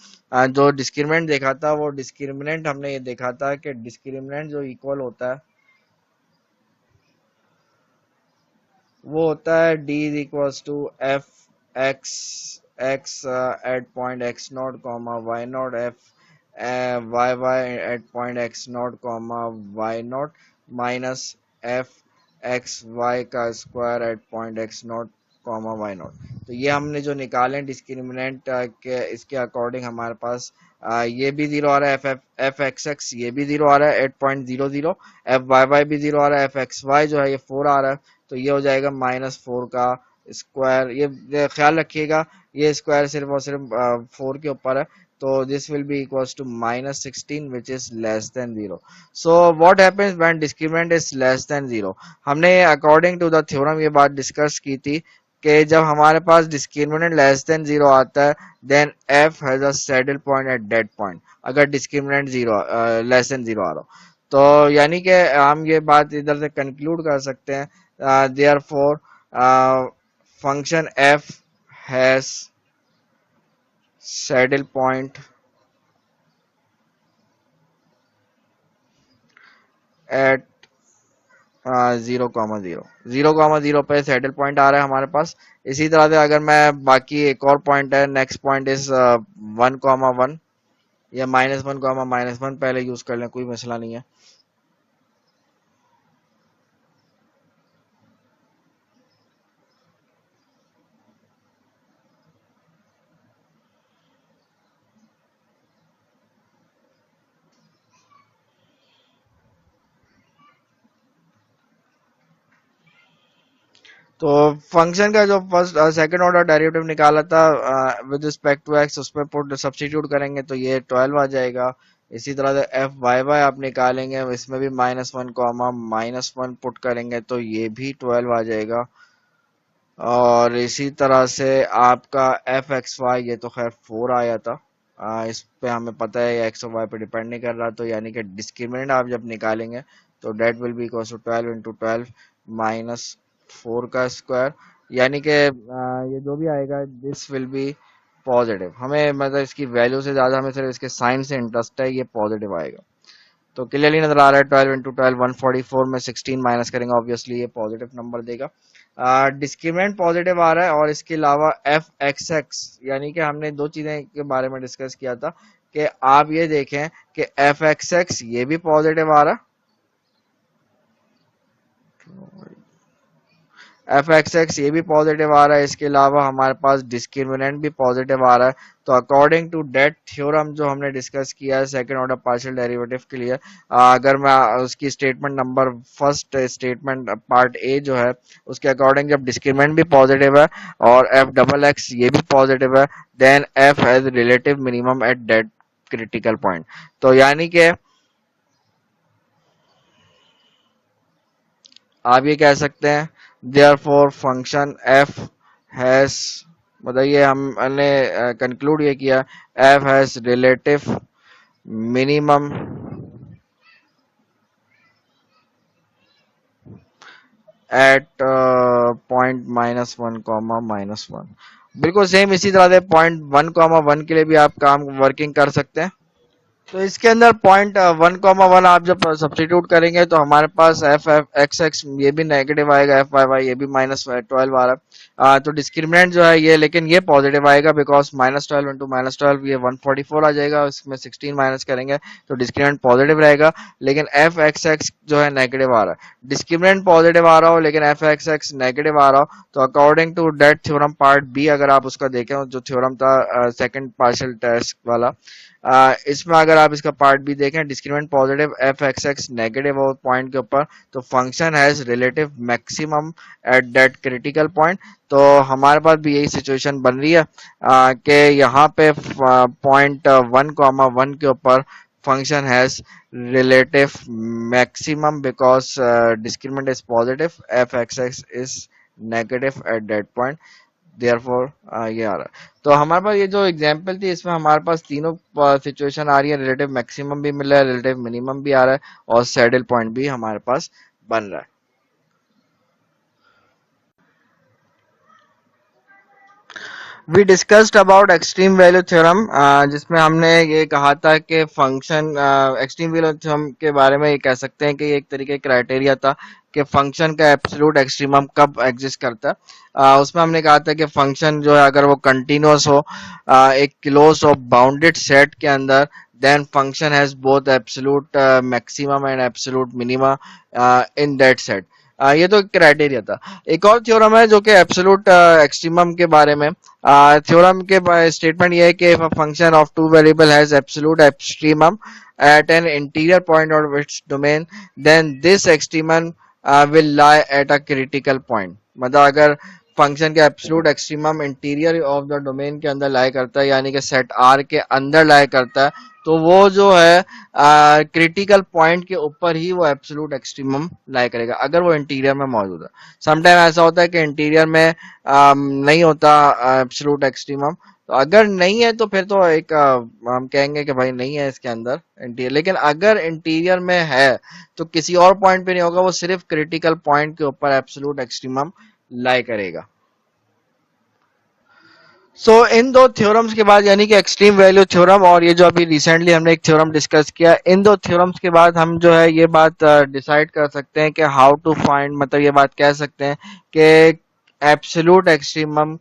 जो डिस्क्रिमिनेंट देखा था, वो डिस्क्रिमिनेंट हमने ये देखा था कि डिस्क्रिमिनेंट जो इक्वल होता है वो होता है d is equals to f x x at point x not comma y not, f y y at point x not comma y not, minus f x y का square at point x not comma y not. तो ये हमने जो निकाले discriminant के, इसके according हमारे पास ये भी 0 आ रहा है, एफ एक्स एक्स ये भी 0 आ रहा है 8.00, एफ वाई वाई भी 0 आ रहा है, एफ एक्स वाई जो है ये 4 आ रहा है, तो ये हो जाएगा -4 का स्क्वायर। ये ख्याल रखिएगा ये स्क्वायर सिर्फ और सिर्फ 4 के ऊपर है, तो this will be equals to minus 16 which is less than 0. So what happens when discriminant is less than 0? हमने according to the theorem ये बात discuss की थी कि जब हमारे पास discriminant less than 0 आता है then f has a saddle point at that point, अगर discriminant 0 less than 0 आ रहा हो तो यानी कि हम ये बात इधर से कंक्लूड कर सकते हैं therefore function f has saddle point at 0,0 पे सैडल पॉइंट आ रहा है हमारे पास। इसी तरह से अगर मैं बाकी एक और पॉइंट है, नेक्स्ट पॉइंट इज 1,1 या -1,-1 पहले यूज कर लें, कोई मसला नहीं है। तो फंक्शन का जो फर्स्ट सेकंड ऑर्डर डेरिवेटिव निकाला था विद रिस्पेक्ट टू एक्स, उसमें पुट सब्स्टिट्यूट करेंगे तो ये 12 आ जाएगा। इसी तरह से एफ वाई वाई आप निकालेंगे, इसमें भी -1, पुट करेंगे तो ये भी 12 आ जाएगा। और इसी तरह से आपका एफ एक्स वाई, ये तो खैर 4 आया था, इस पे हमें पता है एक्स और वाई पे डिपेंड नहीं कर रहा, तो यानी कि डिस्क्रिमिनेंट आप जब निकालेंगे तो that will be equal to 12 into 12 minus 4 का स्क्वायर, यानी कि ये जो भी आएगा दिस विल बी पॉजिटिव। हमें मतलब इसकी वैल्यू से ज्यादा हमें सिर्फ इसके साइन से इंटरेस्ट है, ये पॉजिटिव आएगा। तो क्लियरली नजर आ रहा है 12 इंटू 12 144 में 16 माइनस करेंगे, ऑब्वियसली ये पॉजिटिव नंबर देगा। डिस्क्रिमिनेंट पॉजिटिव आ रहा है और इसके अलावा एफ एक्स एक्स, यानी कि हमने दो चीजें के बारे में डिस्कस किया था कि आप ये देखें कि एफ एक्स एक्स ये भी पॉजिटिव आ रहा है, एफ एक्स एक्स ये भी पॉजिटिव आ रहा है, इसके अलावा हमारे पास डिस्क्रिमिनेंट भी पॉजिटिव आ रहा है। तो अकॉर्डिंग टू डेट थ्योरम जो हमने डिस्कस किया है सेकंड ऑर्डर पार्शियल डेरिवेटिव के लिए, अगर मैं उसकी statement number first statement part A जो है उसके अकॉर्डिंग जब डिस्क्रिमिनेंट भी पॉजिटिव है और एफ डबल एक्स ये भी पॉजिटिव है, then f has relative minimum at that critical point. तो यानी कि आप ये कह सकते हैं therefore फंक्शन f हैज, मतलब ये हमने कंक्लूड ये किया f has relative minimum at point -1, बिल्कुल सेम इसी तरह से पॉइंट 1,1 के लिए भी आप काम वर्किंग कर सकते हैं। तो इसके अंदर पॉइंट 1,1 आप जब सब्स्टिट्यूट करेंगे तो हमारे पास एफ एफ एक्स एक्स ये भी नेगेटिव आएगा, एफ वाई वाई ये भी -12 आ रहा है। तो डिस्क्रिमिनेंट जो है ये, लेकिन ये पॉजिटिव आएगा बिकॉज -12 इंटू -12 ये 144 आ जाएगा, इसमें 16 माइनस करेंगे तो डिस्क्रिमिनेंट पॉजिटिव रहेगा, लेकिन एफ एक्स एक्स जो है नेगेटिव आ रहा है। डिस्क्रिमिनेंट पॉजिटिव आ रहा हो लेकिन एफ एक्स एक्स नेगेटिव आ रहा हो तो according to that theorem part B अगर आप उसका देखें, जो थ्योरम था सेकंड पार्शियल टेस्ट वाला, इसमें अगर आप इसका पार्ट भी देखें discriminant positive F x x negative और पॉइंट के ऊपर, तो function has relative maximum at that critical point. तो हमारे पास भी यही सिचुएशन बन रही है कि यहाँ पे पॉइंट 1,1 के ऊपर function has relative maximum because discriminant is positive, F x x is negative eight that point, therefore ये आ रहा है। तो हमारे पास ये जो एग्जांपल थी इसमें हमारे पास तीनों सिचुएशन आ रही है, रिलेटिव मैक्सिमम भी मिल रहा है, रिलेटिव मिनिमम भी आ रहा है और सैडल पॉइंट भी हमारे पास बन रहा है। We discussed about extreme value theorem, जिसमें हमने ये कहा था कि फंक्शन एक्सट्रीम वैल्यू थ्योरम के बारे में ये कह सकते हैं कि ये एक तरीके क्राइटेरिया था कि फंक्शन का एब्सोल्यूट एक्सट्रीमम कब एग्जिस्ट करता है। उसमें हमने कहा था कि फंक्शन जो है अगर वो कंटिन्यूअस हो एक क्लोज और बाउंडेड सेट के अंदर, then function has both absolute maximum and absolute minima in that set. ये तो क्राइटेरिया था। एक और थ्योरम है जो कि एब्सोल्यूट एक्सट्रीमम के बारे में, थ्योरम के स्टेटमेंट ये है कि if a function of two variable has absolute extremum at an interior point of its domain, then this extremum will lie at a critical point। मतलब अगर फंक्शन के absolute extremum interior of the domain के अंदर लाई करता है, यानी कि set are के अंदर लाई करता है, तो वो जो है क्रिटिकल पॉइंट के ऊपर ही वो एब्सोल्यूट एक्सट्रीमम लाई करेगा अगर वो इंटीरियर में मौजूद है। समटाइम ऐसा होता है कि इंटीरियर में नहीं होता एब्सोल्यूट एक्सट्रीमम, तो अगर नहीं है तो फिर तो एक हम कहेंगे कि भाई नहीं है इसके अंदर इंटीरियर। लेकिन अगर इंटीरियर में है तो किसी और पॉइंट पे नहीं होगा, वो सिर्फ क्रिटिकल पॉइंट के ऊपर एब्सोल्यूट एक्सट्रीमम लाई करेगा। सो इन दो थ्योरम्स के बाद, यानी कि एक्सट्रीम वैल्यू थ्योरम और ये जो अभी रिसेंटली हमने एक थ्योरम डिस्कस किया, इन दो थ्योरम्स के बाद हम जो है ये बात डिसाइड कर सकते हैं कि हाउ टू फाइंड, मतलब ये बात कह सकते हैं कि एब्सोल्यूट एक्सट्रीमम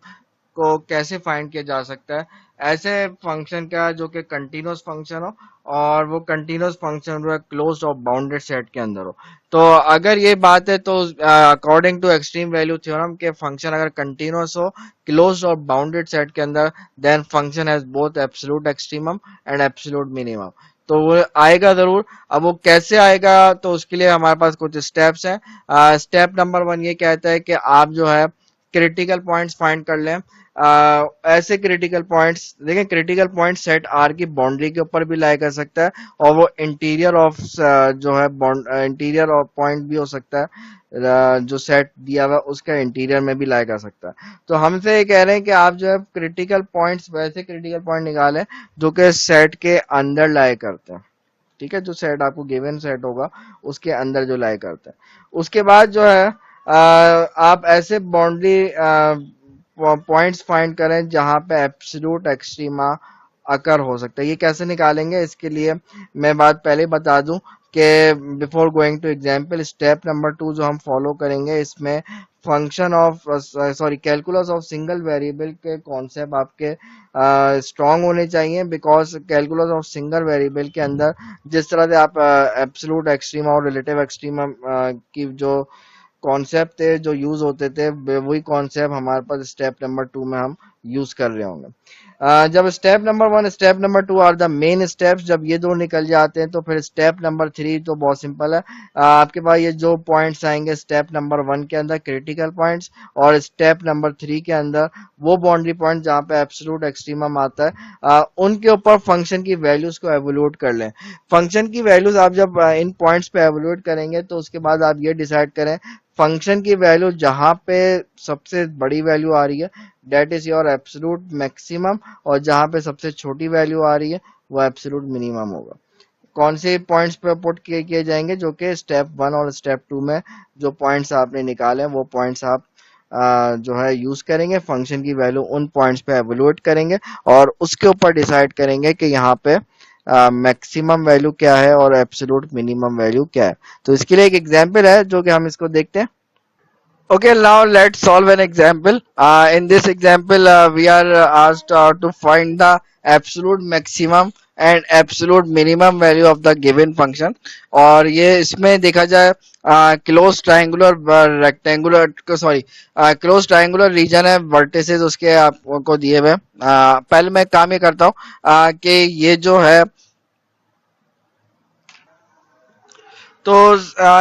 को कैसे फाइंड किया जा सकता है ऐसे फंक्शन का जो कि कंटिन्यूअस फंक्शन हो और वो कंटिन्यूअस फंक्शन जो है क्लोज्ड और बाउंडेड सेट के अंदर हो। तो अगर ये बात है तो according to extreme value theorem के फंक्शन अगर कंटिन्यूअस हो क्लोज्ड और बाउंडेड सेट के अंदर, then function has both absolute extremum and absolute minimum. तो वो आएगा जरूर। अब वो कैसे आएगा, तो उसके लिए हमारे पास कुछ स्टेप्स हैं। स्टेप नंबर 1 ये कहता है कि आप जो है क्रिटिकल पॉइंट्स फाइंड कर लें। ऐसे क्रिटिकल पॉइंट्स देखें, क्रिटिकल पॉइंट सेट आर की बाउंड्री के ऊपर भी लाई कर सकता है और वो इंटीरियर ऑफ जो है इंटीरियर ऑफ पॉइंट भी हो सकता है, जो सेट दिया हुआ उसका इंटीरियर में भी लाई कर सकता है। तो हमसे ये कह रहे हैं कि आप जो है क्रिटिकल पॉइंट्स, वैसे क्रिटिकल पॉइंट निकालें जो कि सेट के अंदर लाई करते हैं। ठीक है, जो सेट आपको गिवन सेट होगा उसके अंदर जो लाई करता है। उसके बाद जो है आप ऐसे बाउंड्री पॉइंट्स फाइंड करें जहां पे एब्सोल्यूट एक्सट्रीमा अकर हो सकता है। ये कैसे निकालेंगे, इसके लिए मैं बात पहले बता दूं कि before going two example, step number 2 जो हम फॉलो करेंगे इसमें function of calculus of single variable के कॉन्सेप्ट आपके स्ट्रांग होने चाहिए, because calculus of single variable के अंदर जिस तरह से आप एब्सोल्यूट एक्सट्रीमा और रिलेटिव एक्सट्रीमा की जो कॉन्सेप्ट थे जो यूज होते थे, वही कॉन्सेप्ट हमारे पास स्टेप नंबर 2 में हम यूज कर रहे होंगे। जब step number 1 step number 2 are the main steps, जब ये दो निकल जाते हैं तो फिर स्टेप नंबर 3 तो बहुत सिंपल है। आपके पास ये जो पॉइंट्स आएंगे स्टेप नंबर 1 के अंदर क्रिटिकल पॉइंट्स, और स्टेप नंबर 3 के अंदर वो बाउंड्री पॉइंट जहाँ पे एब्सोल्यूट एक्सट्रीमम आता है, उनके ऊपर फंक्शन की वैल्यूज को एवोल्यूट कर लें। फंक्शन की वैल्यूज आप जब इन पॉइंट्स पे एवोल्यूट करेंगे तो उसके बाद आप ये डिसाइड करें फंक्शन की वैल्यू जहां पे सबसे बड़ी वैल्यू आ रही है that is your absolute maximum, और जहां पे सबसे छोटी वैल्यू आ रही है वो एब्सोल्यूट मिनिमम होगा। कौन से पॉइंट्स पे पुट किए जाएंगे, जो कि स्टेप 1 और स्टेप 2 में जो पॉइंट्स आपने निकाले वो पॉइंट्स आप जो है यूज करेंगे, फंक्शन की वैल्यू उन पॉइंट्स पे एवोल्यूट करेंगे और उसके ऊपर डिसाइड करेंगे कि यहाँ पे मैक्सिमम वैल्यू क्या है और एब्सोल्यूट मिनिमम वैल्यू क्या है। तो इसके लिए एक एग्जांपल है जो कि हम इसको देखते हैं। Okay, now let's solve an example. In this example, we are asked to find the absolute maximum and absolute minimum value of the given function. और ये इसमें देखा जाए close triangular rectangular sorry close triangular region है, vertices उसके आपको दिए हुए। पहले मैं काम ये करता हूँ कि ये जो है, तो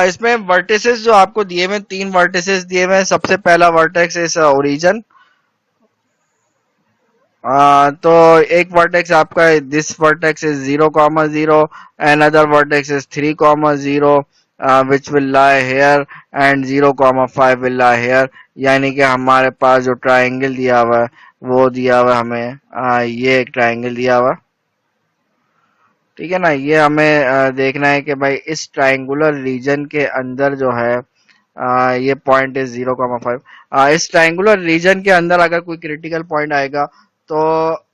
इसमें वर्टिसेस जो आपको दिए हुए 3 वर्टिसेस दिए हुए हैं। सबसे पहला वर्टेक्स इस ओरिजिन, तो एक वर्टेक्स आपका this vertex is 0,0, another vertex is 3,0 which will lie here and 0,5 will lie here। यानी कि हमारे पास जो ट्रायंगल दिया हुआ है वो दिया हुआ है हमें, ये एक ट्रायंगल दिया हुआ है। ठीक है ना, ये हमें देखना है कि भाई इस ट्रायंगुलर रीजन के अंदर जो है ये पॉइंट इज 0,5। इस ट्रायंगुलर रीजन के अंदर अगर कोई क्रिटिकल पॉइंट आएगा तो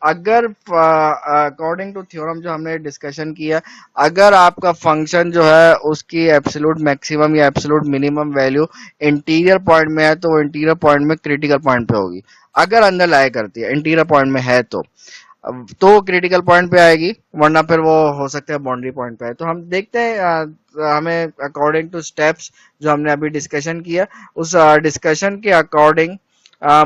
अगर अकॉर्डिंग टू थ्योरम जो हमने डिस्कशन किया, अगर आपका फंक्शन जो है उसकी एब्सोल्यूट मैक्सिमम या absolute minimum value interior point में है तो वो इंटीरियर पॉइंट में क्रिटिकल पॉइंट पे होगी। अगर अंदर लाया करती है इंटीरियर पॉइंट में है तो क्रिटिकल पॉइंट पे आएगी, वरना फिर वो हो सकता है बाउंड्री पॉइंट पे आए। तो हम देखते हैं हमें अकॉर्डिंग टू स्टेप्स जो हमने अभी डिस्कशन किया, उस डिस्कशन के अकॉर्डिंग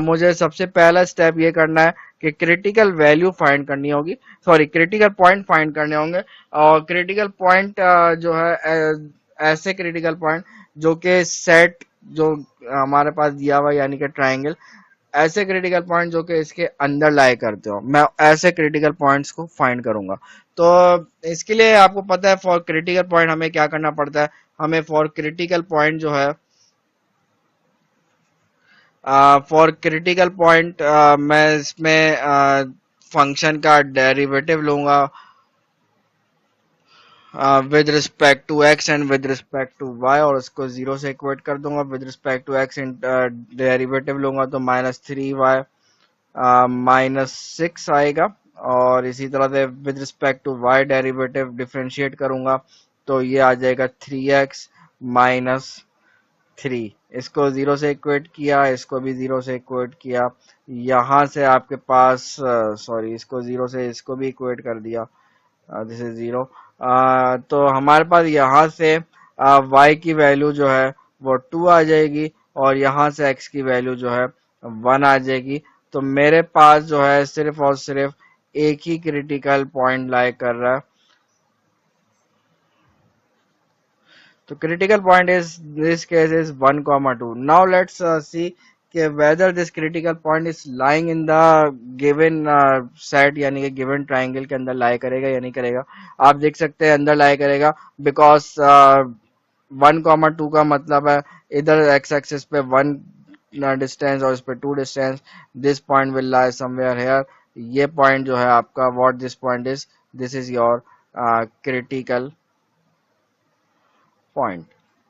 मुझे सबसे पहला स्टेप ये करना है कि क्रिटिकल वैल्यू फाइंड करनी होगी, सॉरी क्रिटिकल पॉइंट फाइंड करने होंगे। और क्रिटिकल पॉइंट जो है ऐसे क्रिटिकल पॉइंट जो कि सेट जो हमारे पास दिया हुआ यानी कि ट्रायंगल ऐसे क्रिटिकल पॉइंट जो कि इसके अंदर लाए करते हो, मैं ऐसे क्रिटिकल पॉइंट्स को फाइंड करूंगा। तो इसके लिए आपको पता है फॉर क्रिटिकल पॉइंट हमें क्या करना पड़ता है। हमें फॉर क्रिटिकल पॉइंट जो है, फॉर क्रिटिकल पॉइंट मैं इसमें फंक्शन का डेरिवेटिव लूंगा with respect to x and with respect to y, और उसको जीरो से इक्वेट कर दूंगा। With respect to x derivative लूंगा तो -3y -6 आएगा। और इसी तरह से with respect to y derivative differentiate करूंगा तो ये आ जाएगा 3x -3। इसको जीरो से इक्वेट किया, इसको भी जीरो से इक्वेट किया। यहाँ से आपके पास सॉरी, इसको जीरो से इसको भी इक्वेट कर दिया, दिस इज जीरो। तो हमारे पास यहाँ से y की वैल्यू जो है वो 2 आ जाएगी, और यहाँ से x की वैल्यू जो है 1 आ जाएगी। तो मेरे पास जो है सिर्फ और सिर्फ एक ही क्रिटिकल पॉइंट लाई कर रहा है। तो critical point is this case is 1 comma 2. Now let's see कि whether this critical point is lying in the given set, यानी कि given triangle के अंदर lie करेगा या नहीं करेगा। आप देख सकते हैं अंदर lie करेगा, because 1 comma 2 का मतलब है इधर x axis पे 1 डिस्टेंस और इस पे 2 distance. This point will lie somewhere here. ये पॉइंट जो है आपका, what this point is, this is your critical point.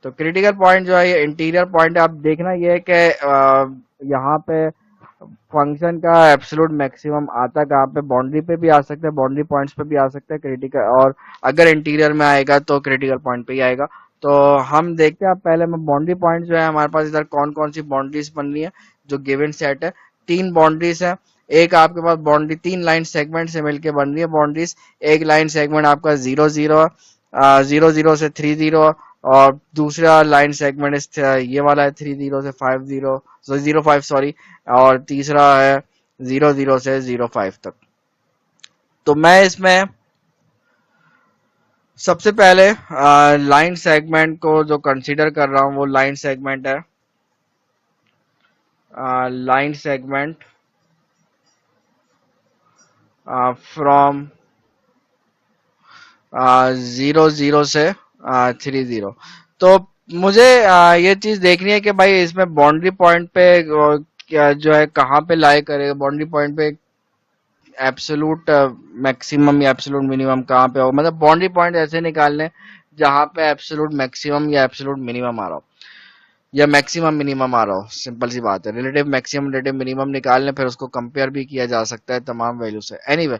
तो क्रिटिकल पॉइंट जो है ये इंटीरियर पॉइंट है। आप देखना ये है कि यहाँ पे फंक्शन का एब्सोल्यूट मैक्सिमम आता है कहाँ पे, बाउंड्री पे भी आ सकता है, बाउंड्री पॉइंट्स पे भी आ सकता है क्रिटिकल, और अगर इंटीरियर में आएगा तो क्रिटिकल पॉइंट पे ही आएगा। तो हम देखते हैं, पहले में बाउंड्री पॉइंट जो है हमारे पास इधर कौन कौन सी बाउंड्रीज बन रही है। जो गिवन सेट है 3 बाउंड्रीज है। एक आपके पास बाउंड्री 3 लाइन सेगमेंट से मिलकर बन रही है बाउंड्रीज। एक लाइन सेगमेंट आपका 0 0 0 0 से 3 0, और दूसरा लाइन सेगमेंट इस ये वाला है 3 0 से 5 0, 0 5 सॉरी, और तीसरा है 0 0 से 0 5 तक। तो मैं इसमें सबसे पहले लाइन सेगमेंट को जो कंसीडर कर रहा हूं वो लाइन सेगमेंट है, लाइन सेगमेंट फ्रॉम 0 0 से 3 0। तो मुझे ये चीज देखनी है कि भाई इसमें बाउंड्री पॉइंट पे क्या जो है कहाँ पे लाई करेगा, बाउंड्री पॉइंट पे एब्सोलूट मैक्सिमम या एब्सोलूट मिनिमम कहाँ पे होगा। मतलब बाउंड्री पॉइंट ऐसे निकालने जहाँ पे एब्सोलूट मैक्सिमम या एब्सोलूट मिनिमम आ रहा हो, या मैक्सिमम मिनिमम आ रहा हो। सिंपल सी बात है, रिलेटिव मैक्सिमम रिलेटिव मिनिमम निकालने, फिर उसको कंपेयर भी किया जा सकता है तमाम वैल्यू से। एनीवे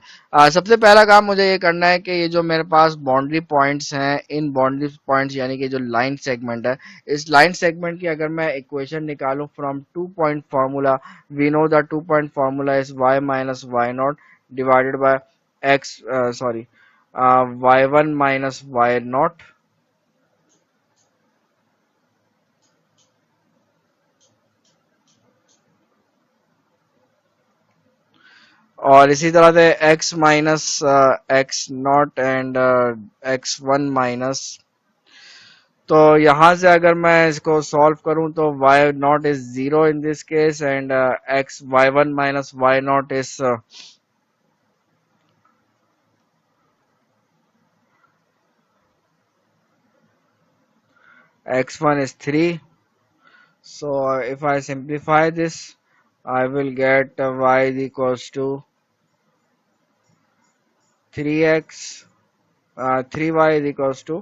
सबसे पहला काम मुझे ये करना है कि ये जो मेरे पास बाउंड्री पॉइंट्स हैं, इन बाउंड्री पॉइंट्स यानी कि जो लाइन सेगमेंट है, इस लाइन सेगमेंट की अगर मैं इक्वेशन निकालूं from 2 point formula, we know the 2 point formula is y minus y not divided by x, sorry, y1 minus y not. और इसी तरह से x minus x not and x1 minus. तो यहाँ से अगर मैं इसको सॉल्व करूं तो y not is 0 in this case, and x y1 minus y not is x1 is 3. So if I simplify this, I will get y is equals to 3x, 3y is equals to,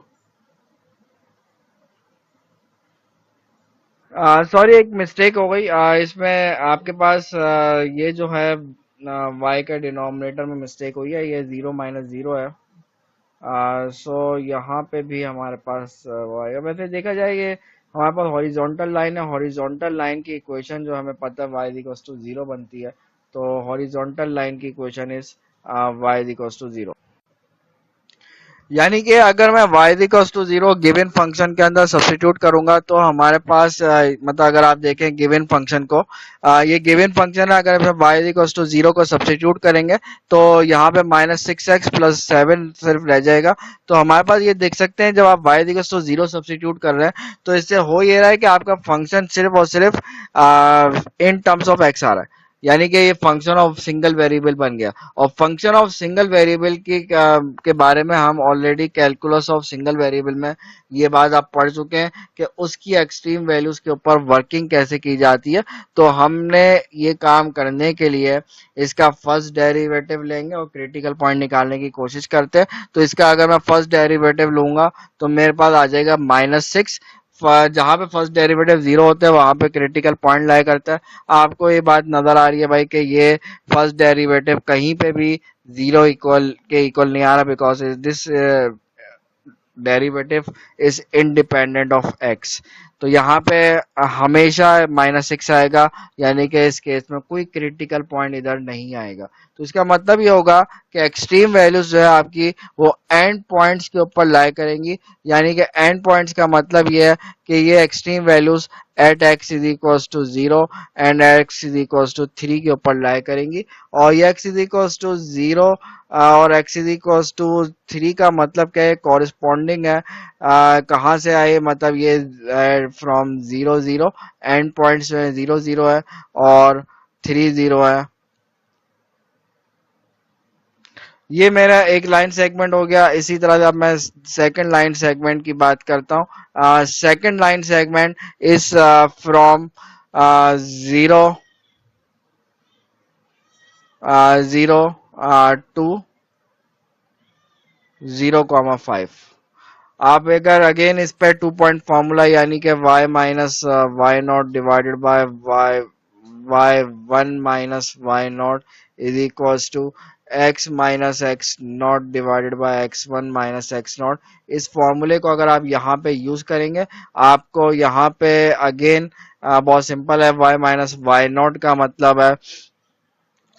sorry एक mistake हो गई इसमें आपके पास, ये जो है y का denominator में मिस्टेक हुई है, ये 0 - 0 है। सो यहाँ पे भी हमारे पास वो आएगा। वैसे देखा जाए ये हमारे पास हॉरिजॉन्टल लाइन है, हॉरिजॉन्टल लाइन की इक्वेशन जो हमें पता है y इक्वल्स टू 0 बनती है। तो हॉरिजॉन्टल लाइन की equation is y equals to 0। यानी कि अगर मैं y equals to zero given function के अंदर सब्स्टिट्यूट करूंगा तो हमारे पास मतलब अगर आप देखें गिवन फंक्शन को, ये गिवन फंक्शन है, अगर हम y इक्वल्स टू जीरो को सब्स्टिट्यूट करेंगे तो यहाँ पे -6x+7 सिर्फ रह जाएगा। तो हमारे पास ये देख सकते हैं जब आप y equals to zero substitute कर रहे हैं तो इससे हो ये रहा है कि आपका फंक्शन सिर्फ और सिर्फ इन टर्म्स ऑफ x आ रहा है, यानी कि ये फंक्शन ऑफ सिंगल वेरिएबल बन गया। और फंक्शन ऑफ सिंगल वेरिएबल के बारे में हम already calculus of single variable में ये बात आप पढ़ चुके हैं कि उसकी एक्सट्रीम वैल्यूज के ऊपर वर्किंग कैसे की जाती है। तो हमने ये काम करने के लिए इसका फर्स्ट डेरिवेटिव लेंगे और क्रिटिकल पॉइंट निकालने की कोशिश करते हैं। तो इसका अगर मैं फर्स्ट डेरिवेटिव लूंगा तो मेरे पास आ जाएगा -6। जहां पे फर्स्ट डेरिवेटिव जीरो होता है वहां पे क्रिटिकल पॉइंट लाया करता है। आपको ये बात नजर आ रही है भाई कि ये फर्स्ट डेरिवेटिव कहीं पे भी जीरो इक्वल के इक्वल नहीं आ रहा, because this derivative is independent of x. तो यहाँ पे हमेशा -6 आएगा, यानी कि इस केस में कोई क्रिटिकल पॉइंट इधर नहीं आएगा। तो इसका मतलब ये होगा कि एक्सट्रीम वैल्यूज जो है आपकी वो एंड पॉइंट्स के ऊपर लाई करेंगी, यानी कि एंड पॉइंट्स का मतलब ये है कि ये extreme values at x is equals to zero and x is equals to 3 के ऊपर लाई करेंगी। और ये x is equals to zero और एक्स इज इक्वल्स टू 3 का मतलब क्या है, कॉरिस्पॉन्डिंग है कहाँ से आए, मतलब ये from zero zero, and points जो है जीरो जीरो है और 3 जीरो है। ये मेरा एक लाइन सेगमेंट हो गया। इसी तरह से अब मैं सेकंड लाइन सेगमेंट की बात करता हूँ। Second line segment is from zero zero to 0,5। आप अगर अगेन इस पे 2 पॉइंट फॉर्मूला, यानी कि y minus y not divided by y y one minus y not is equals to x minus x not divided by x one minus x not, इस फॉर्मूले को अगर आप यहाँ पे यूज करेंगे आपको यहाँ पे अगेन बहुत सिंपल है, y माइनस वाई नॉट का मतलब है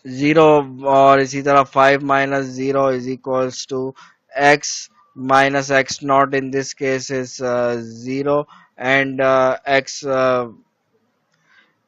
जीरो, और इसी तरह 5 - 0 is equals to x minus x not, in this case is zero and x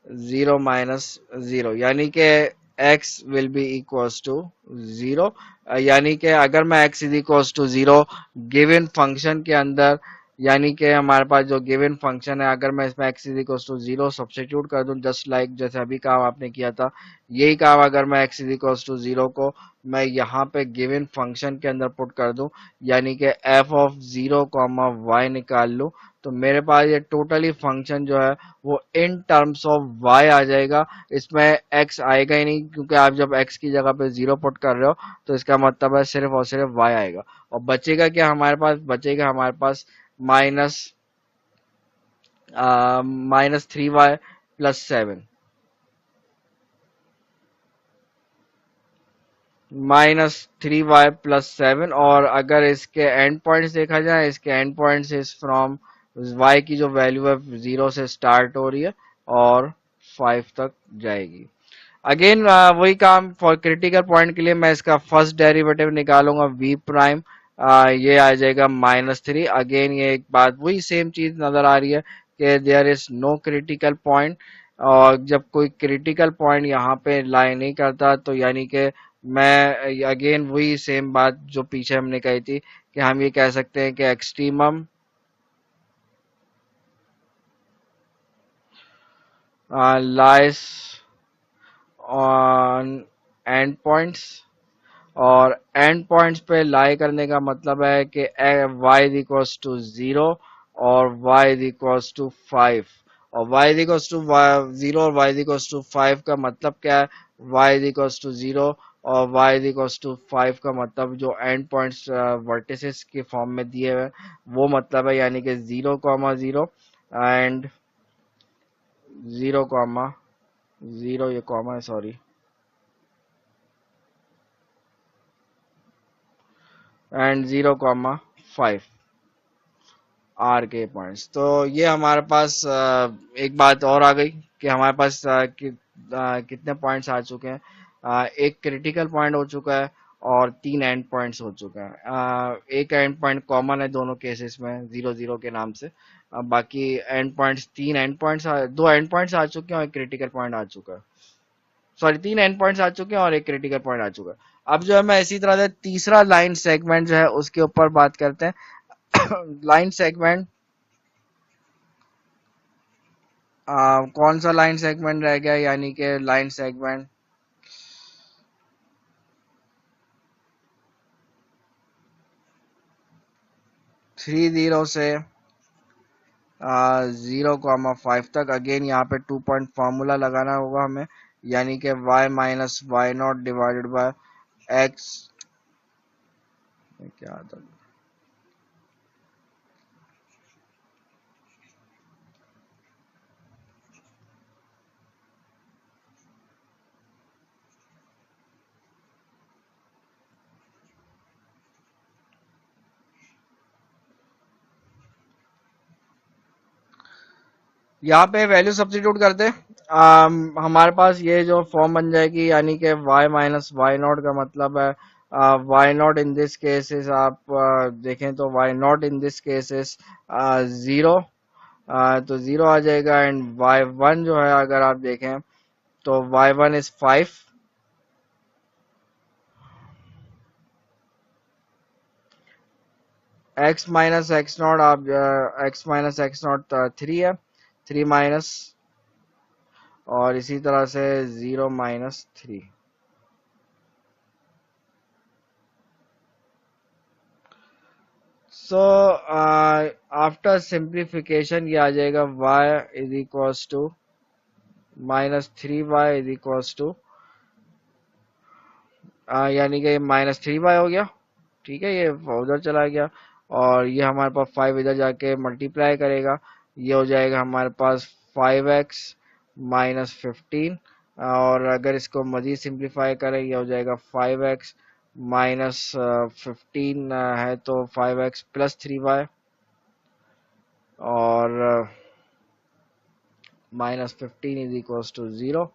zero minus zero, यानी कि x will be equals to zero. यानी कि अगर मैं x is equals to zero given function के अंदर, यानी कि हमारे पास जो गिवन फंक्शन है अगर मैं इसमें x is equals to zero substitute कर दूं, जस्ट लाइक जैसे अभी काम आपने किया था, यही काम अगर मैं x is equals to zero को मैं यहाँ पे गिवन फंक्शन के अंदर पुट कर दूं, यानी कि f of zero comma y निकाल लूं, तो मेरे पास ये टोटली फंक्शन जो है वो इन टर्म्स ऑफ y आ जाएगा। इसमें x आएगा ही नहीं, क्योंकि आप जब x की जगह पे जीरो पुट कर रहे हो तो इसका मतलब है सिर्फ और सिर्फ y आएगा। और बचेगा क्या हमारे पास, बचेगा हमारे पास माइनस -3y+7, -3y+7। और अगर इसके एंड पॉइंट्स देखा जाए, इसके and points is from y की जो वैल्यू है जीरो से स्टार्ट हो रही है और 5 तक जाएगी। अगेन वही काम फॉर क्रिटिकल पॉइंट के लिए मैं इसका फर्स्ट डेरिवेटिव निकालूंगा v प्राइम, ये आ जाएगा -3। अगेन ये एक बात वही सेम चीज नजर आ रही है कि there is no critical point, और जब कोई क्रिटिकल पॉइंट यहाँ पे लाई नहीं करता तो यानी कि मैं अगेन वही सेम बात जो पीछे हमने कही थी कि हम ये कह सकते हैं कि extremum lies on end points, और एंड पॉइंट्स पे लाई करने का मतलब है कि y is equals to zero और y इज इक्वल्स टू 5, और y is equals to zero और y इज इक्वल्स टू 5 का मतलब क्या है, y is equals to zero और y इज इक्वल्स टू 5 का मतलब जो एंड पॉइंट्स वर्टिसेस के फॉर्म में दिए हुए वो मतलब है, यानी कि 0,0 एंड 0,0, ये कॉमा है सॉरी, एंड 0,5 आर के पॉइंट्स। तो ये हमारे पास एक बात और आ गई कि हमारे पास कितने पॉइंट्स आ चुके हैं, एक क्रिटिकल पॉइंट हो चुका है और 3 एंड पॉइंट्स हो चुके हैं। एक एंड पॉइंट कॉमन है दोनों केसेस में 0 0 के नाम से। बाकी end points, 3 end points, 2 end points आ चुके हैं और एक क्रिटिकल पॉइंट आ चुका है। सॉरी, 3 एंड पॉइंट्स आ चुके हैं और एक क्रिटिकल पॉइंट आ चुका है। अब जो है मैं इसी तरह से तीसरा लाइन सेगमेंट जो है उसके ऊपर बात करते हैं। लाइन सेगमेंट, कौन सा लाइन सेगमेंट रह गया, यानी कि लाइन सेगमेंट 30 से 0,5 तक। अगेन यहाँ पे 2 पॉइंट फॉर्मूला लगाना होगा हमें, यानी कि y minus y not divided by x. क्या था, यहाँ पे वैल्यू सब्स्टिट्यूट करते हैं। हमारे पास ये जो फॉर्म बन जाएगी, यानी कि y माइनस वाई नॉट का मतलब है y not in this cases, आप देखें तो y not in this cases 0, तो 0 आ जाएगा। एंड y1 जो है अगर आप देखें तो y1 is 5, x minus x not, आप x माइनस एक्स नॉट 3 है, 3 माइनस, और इसी तरह से 0 - 3। सो आफ्टर सिंप्लीफिकेशन ये आ जाएगा y is equals to -3y is equals to, यानी कि -3y हो गया। ठीक है, ये उधर चला गया और ये हमारे पास 5 इधर जाके मल्टीप्लाई करेगा। ये हो जाएगा हमारे पास 5x माइनस 15, और अगर इसको मजीद सिंप्लीफाई करें ये हो जाएगा 5x माइनस 15 है तो 5x प्लस 3y, और -15 इज इक्वल्स टू 0।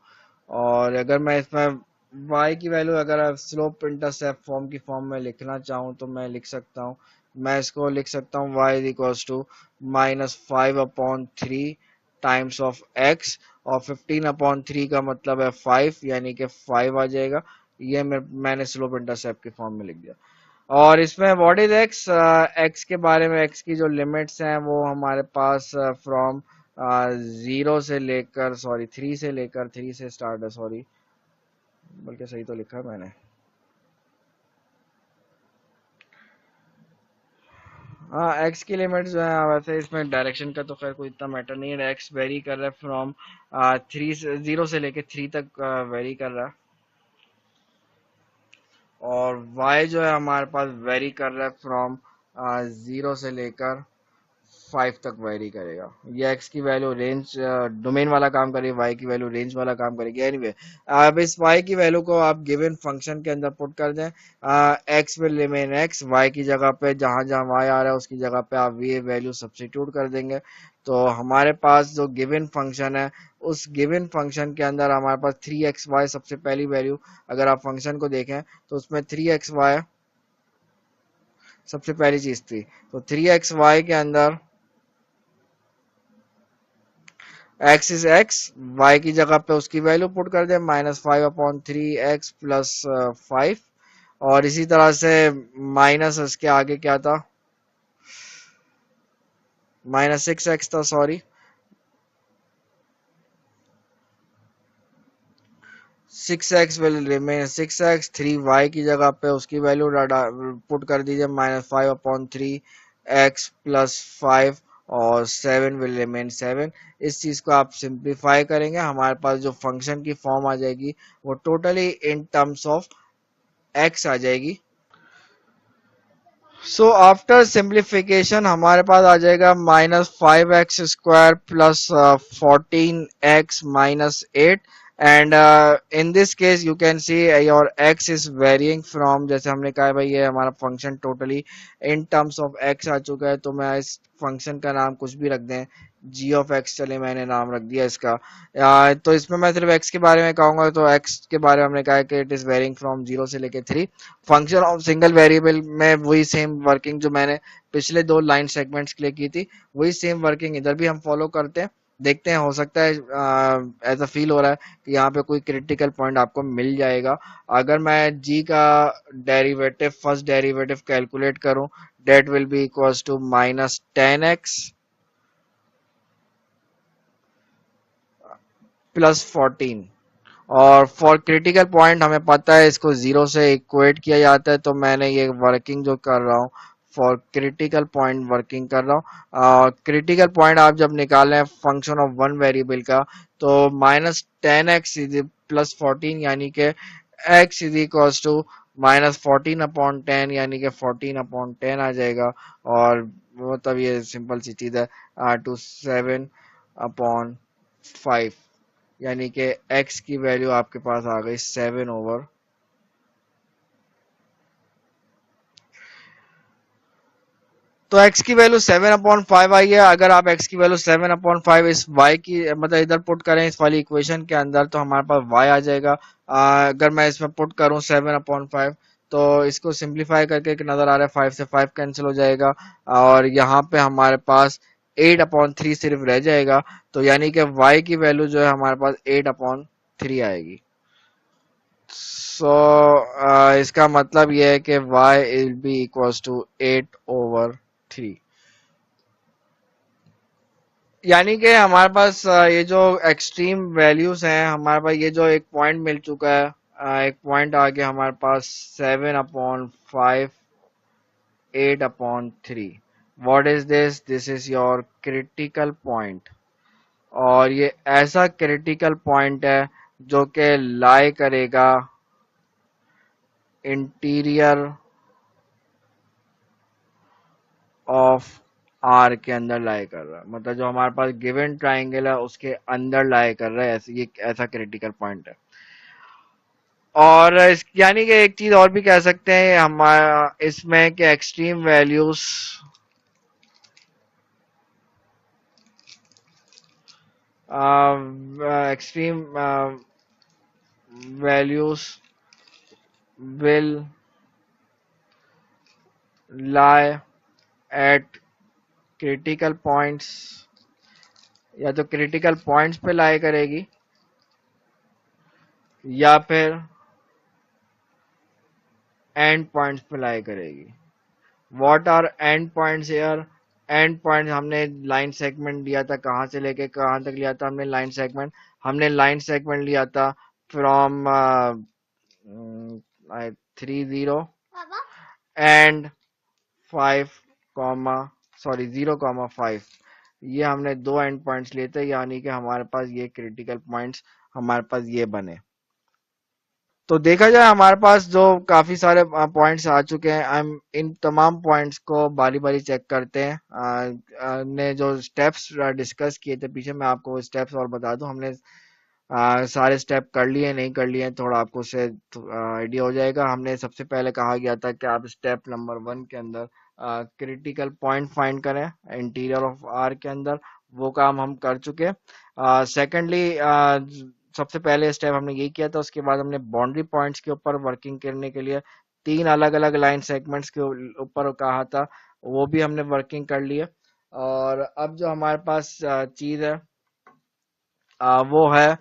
और अगर मैं इसमें y की वैल्यू अगर स्लोप इंटरसेप्ट फॉर्म की फॉर्म में लिखना चाहूँ तो मैं लिख सकता हूँ, मैं इसको लिख सकता हूँ y is equals to -5/3 times of x, और 15/3 का मतलब है 5, यानी कि 5 आ जाएगा। ये मैंने स्लोप इंटरसेप्ट की फॉर्म में लिख दिया। और इसमें व्हाट इज एक्स, एक्स के बारे में, एक्स की जो लिमिट्स हैं वो हमारे पास फ्रॉम 0 से लेकर, सॉरी 3 से लेकर, 3 से स्टार्ट है, सॉरी बल्कि सही तो लिखा है मैंने। हाँ, एक्स की लिमिट जो है, वैसे इसमें डायरेक्शन का तो खैर कोई इतना मैटर नहीं है। एक्स वेरी कर रहा है फ्रॉम 3 से 0 से लेकर 3 तक वेरी कर रहा है, और वाई जो है हमारे पास वेरी कर रहा है फ्रॉम 0 से लेकर 5 तक वेरी करेगा। ये x की वैल्यू रेंज डोमेन वाला काम करेगी, y की वैल्यू रेंज वाला काम करेगी। एनीवे, अब इस y की वैल्यू को आप गिवन फंक्शन के अंदर पुट कर दें। x will remain x, y की जगह पे जहां जहां y आ रहा है उसकी जगह पे आप ये वैल्यू सब्स्टिट्यूट कर देंगे। तो हमारे पास जो गिवन फंक्शन है, उस गिवन फंक्शन के अंदर हमारे पास 3xy सबसे पहली वैल्यू, अगर आप फंक्शन को देखें तो उसमें 3xy सबसे पहली चीज थी। तो 3xy के अंदर एक्स इज एक्स, वाई की जगह पे उसकी वैल्यू पुट कर दे -5/3 x प्लस 5, और इसी तरह से माइनस उसके आगे क्या था, -6x था, sorry 6x will remain 6x, 3y की जगह पे उसकी वैल्यू पुट कर दीजिए -5/3 x प्लस 5, और 7 विल रिमेन 7। इस चीज को आप सिंप्लीफाई करेंगे, हमारे पास जो फंक्शन की फॉर्म आ जाएगी वो totally in terms of x आ जाएगी। सो आफ्टर सिंप्लीफिकेशन हमारे पास आ जाएगा -5x² plus 14x - 8, and in this case you can see your x is varying from, जैसे हमने कहा है भाई ये हमारा function totally in terms of x आ चुका है, तो मैं इस फंक्शन का नाम कुछ भी रख दें, जी ऑफ एक्स, चले मैंने नाम रख दिया इसका। तो इसमें मैं सिर्फ एक्स के बारे में कहूंगा, तो एक्स के बारे में हमने कहा है कि इट इज वेरिंग फ्रॉम 0 से लेके 3। फंक्शन ऑफ सिंगल वेरिएबल में वही सेम वर्किंग जो मैंने पिछले 2 लाइन सेगमेंट्स के लिए की थी, वही सेम वर्किंग इधर भी हम फॉलो करते हैं। देखते हैं, हो सकता है ऐसा फील हो रहा है कि यहाँ पे कोई क्रिटिकल पॉइंट आपको मिल जाएगा। अगर मैं जी का डेरिवेटिव, फर्स्ट डेरिवेटिव कैलकुलेट करूं, that will be equals to -10x +14। और फॉर क्रिटिकल पॉइंट हमें पता है इसको 0 से इक्वेट किया जाता है, तो मैंने ये वर्किंग जो कर रहा हूँ फॉर क्रिटिकल पॉइंट वर्किंग कर रहा हूँ। क्रिटिकल पॉइंट आप जब निकाल रहे हैं फंक्शन ऑफ वन वेरिएबल का, तो -10x +14 यानी कि x इज इक्वल्स टू -14/10 यानी कि 14/10 आ जाएगा। और मतलब ये सिंपल सी चीज है, टू 7/5 यानी कि x की वैल्यू आपके पास आ गई 7/। तो x की वैल्यू 7/5 आई है। अगर आप x की वैल्यू 7/5 इस y की मतलब इधर पुट करें इस वाली इक्वेशन के अंदर, तो हमारे पास y आ जाएगा। अगर मैं इसमें पुट करूं 7/5, तो इसको सिंप्लीफाई करके एक नजर आ रहा है 5 से 5 कैंसिल हो जाएगा, और यहाँ पे हमारे पास 8/3 सिर्फ रह जाएगा। तो यानी कि y की वैल्यू जो है हमारे पास 8/3 आएगी। सो इसका मतलब यह है कि y will be equals to 8/3। यानी कि हमारे पास ये जो एक्सट्रीम वैल्यूज हैं, हमारे पास ये जो एक पॉइंट मिल चुका है, एक पॉइंट आ गया हमारे पास 7/5, 8/3। What is this? This is your critical point. और ये ऐसा क्रिटिकल पॉइंट है जो कि लाई करेगा इंटीरियर ऑफ आर के अंदर लाई कर रहा है, मतलब जो हमारे पास गिवन ट्राइंगल है उसके अंदर लाई कर रहा है, ऐसे ये ऐसा क्रिटिकल पॉइंट है। और यानी कि एक चीज और भी कह सकते हैं हमारा इसमें कि extreme values will lie at critical points, या तो क्रिटिकल पॉइंट्स पे लाई करेगी या फिर एंड पॉइंट्स पे लाई करेगी। What are end points here? End point हमने लाइन सेगमेंट लिया था, कहां से लेके कहां तक लिया था हमने लाइन सेगमेंट? हमने लाइन सेगमेंट लिया था फ्रॉम 30 एंड 5 कॉमा सॉरी 0,5। ये हमने दो एंड पॉइंट्स लिए थे, यानी कि हमारे पास ये क्रिटिकल पॉइंट्स हमारे पास ये बने। तो देखा जाए हमारे पास जो काफी सारे पॉइंट्स आ चुके हैं, हम इन तमाम पॉइंट्स को बारी बारी चेक करते हैं। ने जो स्टेप्स डिस्कस किए थे पीछे, मैं आपको स्टेप्स और बता दूं। हमने सारे स्टेप कर लिए नहीं कर लिए, थोड़ा आपको उससे आइडिया हो जाएगा। हमने सबसे पहले कहा गया था कि आप स्टेप नंबर 1 के अंदर क्रिटिकल पॉइंट फाइंड करें इंटीरियर ऑफ आर के अंदर, वो काम हम कर चुके। सेकेंडली सबसे पहले स्टेप हमने यही किया था। उसके बाद हमने बाउंड्री पॉइंट्स के ऊपर वर्किंग करने के लिए 3 अलग अलग लाइन सेगमेंट्स के ऊपर कहा था, वो भी हमने वर्किंग कर लिया। और अब जो हमारे पास चीज है वो है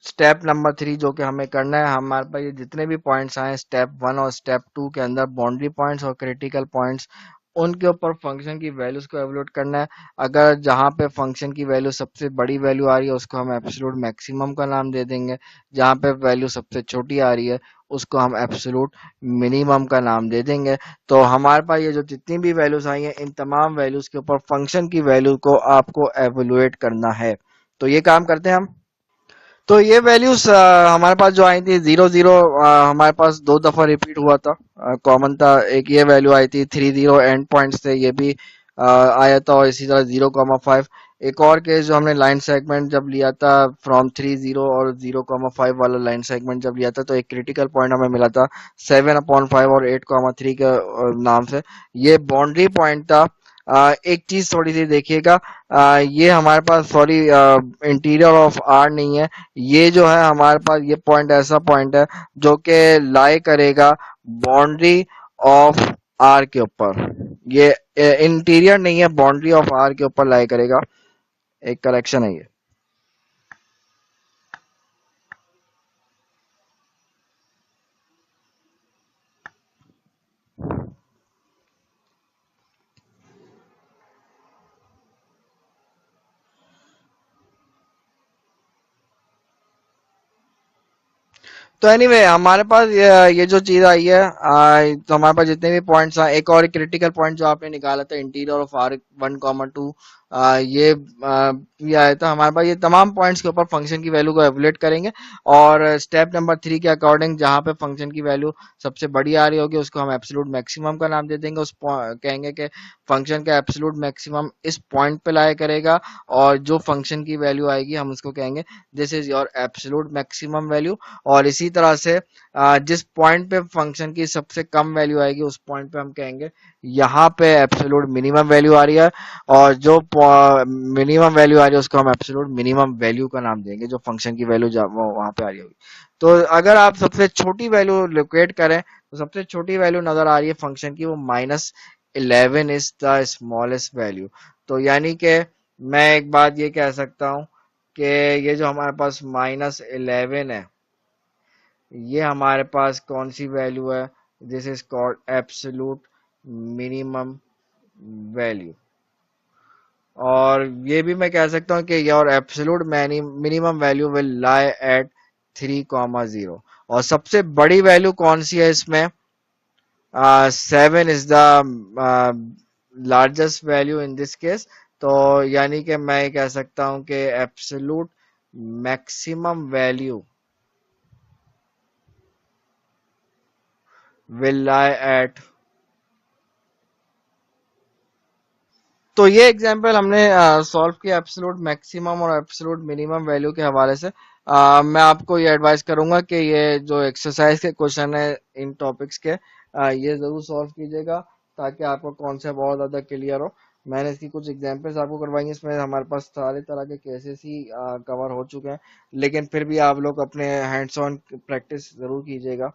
स्टेप नंबर 3, जो कि हमें करना है। हमारे पास ये जितने भी पॉइंट्स आए स्टेप 1 और स्टेप 2 के अंदर, बाउंड्री पॉइंट्स और क्रिटिकल पॉइंट्स, उनके ऊपर फंक्शन की वैल्यूज को एवलुएट करना है। अगर जहां पे फंक्शन की वैल्यू सबसे बड़ी वैल्यू आ रही है उसको हम एब्सोल्यूट मैक्सिमम का नाम दे देंगे, जहां पे वैल्यू सबसे छोटी आ रही है उसको हम एब्सोल्यूट मिनिमम का नाम दे देंगे। तो हमारे पास ये जो जितनी भी वैल्यूज आई हैं, इन तमाम वैल्यूज के ऊपर फंक्शन की वैल्यू को आपको एवलुएट करना है। तो ये काम करते हैं हम। तो ये वैल्यूज हमारे पास जो आई थी 0 0, हमारे पास 2 दफा रिपीट हुआ था, कॉमन था। एक ये वैल्यू आई थी 30 एंड पॉइंट्स थे, ये भी आया था। और इसी तरह 0,5 एक और केस जो हमने लाइन सेगमेंट जब लिया था फ्रॉम 30 और 0,5 वाला लाइन सेगमेंट जब लिया था, तो एक क्रिटिकल पॉइंट हमें मिला था 7/5 और 8,3 के नाम से। ये बाउंड्री पॉइंट था एक चीज थोड़ी सी देखिएगा, ये हमारे पास सॉरी इंटीरियर ऑफ आर नहीं है, ये जो है हमारे पास ये पॉइंट ऐसा पॉइंट है जो कि लाई करेगा बाउंड्री ऑफ आर के ऊपर। ये इंटीरियर नहीं है, बाउंड्री ऑफ आर के ऊपर लाई करेगा। एक करेक्शन है ये। तो एनीवे हमारे पास ये जो चीज आई है, तो हमारे पास जितने भी पॉइंट्स हैं, एक और क्रिटिकल पॉइंट जो आपने निकाला था इंटीरियर ऑफ आर 1, 2, ये आया था हमारे पास। ये तमाम पॉइंट्स के ऊपर फंक्शन की वैल्यू को एवलुएट करेंगे, और स्टेप नंबर 3 के अकॉर्डिंग जहां पे फंक्शन की वैल्यू सबसे बड़ी आ रही होगी उसको हम एब्सोल्यूट मैक्सिमम का नाम दे देंगे। कहेंगे कि फंक्शन का एब्सोल्यूट मैक्सिमम इस पॉइंट पे लाया करेगा, और जो फंक्शन की वैल्यू आएगी हम उसको कहेंगे this is your absolute maximum value. और इसी तरह से जिस पॉइंट पे फंक्शन की सबसे कम वैल्यू आएगी उस पॉइंट पे हम कहेंगे यहाँ पे एब्सोल्यूट मिनिमम वैल्यू आ रही है, और जो मिनिमम वैल्यू आ रही है उसको हम एब्सोल्यूट मिनिमम वैल्यू का नाम देंगे, जो फंक्शन की वैल्यू वहां पे आ रही होगी। तो अगर आप सबसे छोटी वैल्यू लोकेट करें तो सबसे छोटी वैल्यू नजर आ रही है फंक्शन की, वो -11 इज द स्मॉलेस्ट वैल्यू। तो यानी कि मैं एक बात ये कह सकता हूँ कि ये जो हमारे पास -11 है, ये हमारे पास कौन सी वैल्यू है? This is called absolute minimum value. और ये भी मैं कह सकता हूँ कि your absolute minimum value will lie at 3,0। और सबसे बड़ी वैल्यू कौन सी है इसमें? 7 is the largest value in this case. तो यानी कि मैं कह सकता हूँ कि absolute maximum value will lie at. तो ये एग्जांपल हमने सॉल्व किया एब्सोल्यूट मैक्सिमम और एब्सोल्यूट मिनिमम वैल्यू के हवाले से। मैं आपको ये एडवाइस करूंगा कि ये जो एक्सरसाइज के क्वेश्चन है इन टॉपिक्स के, ये जरूर सॉल्व कीजिएगा ताकि आपका कॉन्सेप्ट बहुत ज़्यादा क्लियर हो। मैंने इसकी कुछ एग्जांपल्स आपको करवाई हैं, इसमें हमारे पास सारे तरह के केसेस ही कवर हो चुके हैं, लेकिन फिर भी आप लोग अपने हैंड्स ऑन प्रैक्टिस ज़रूर कीजिएगा।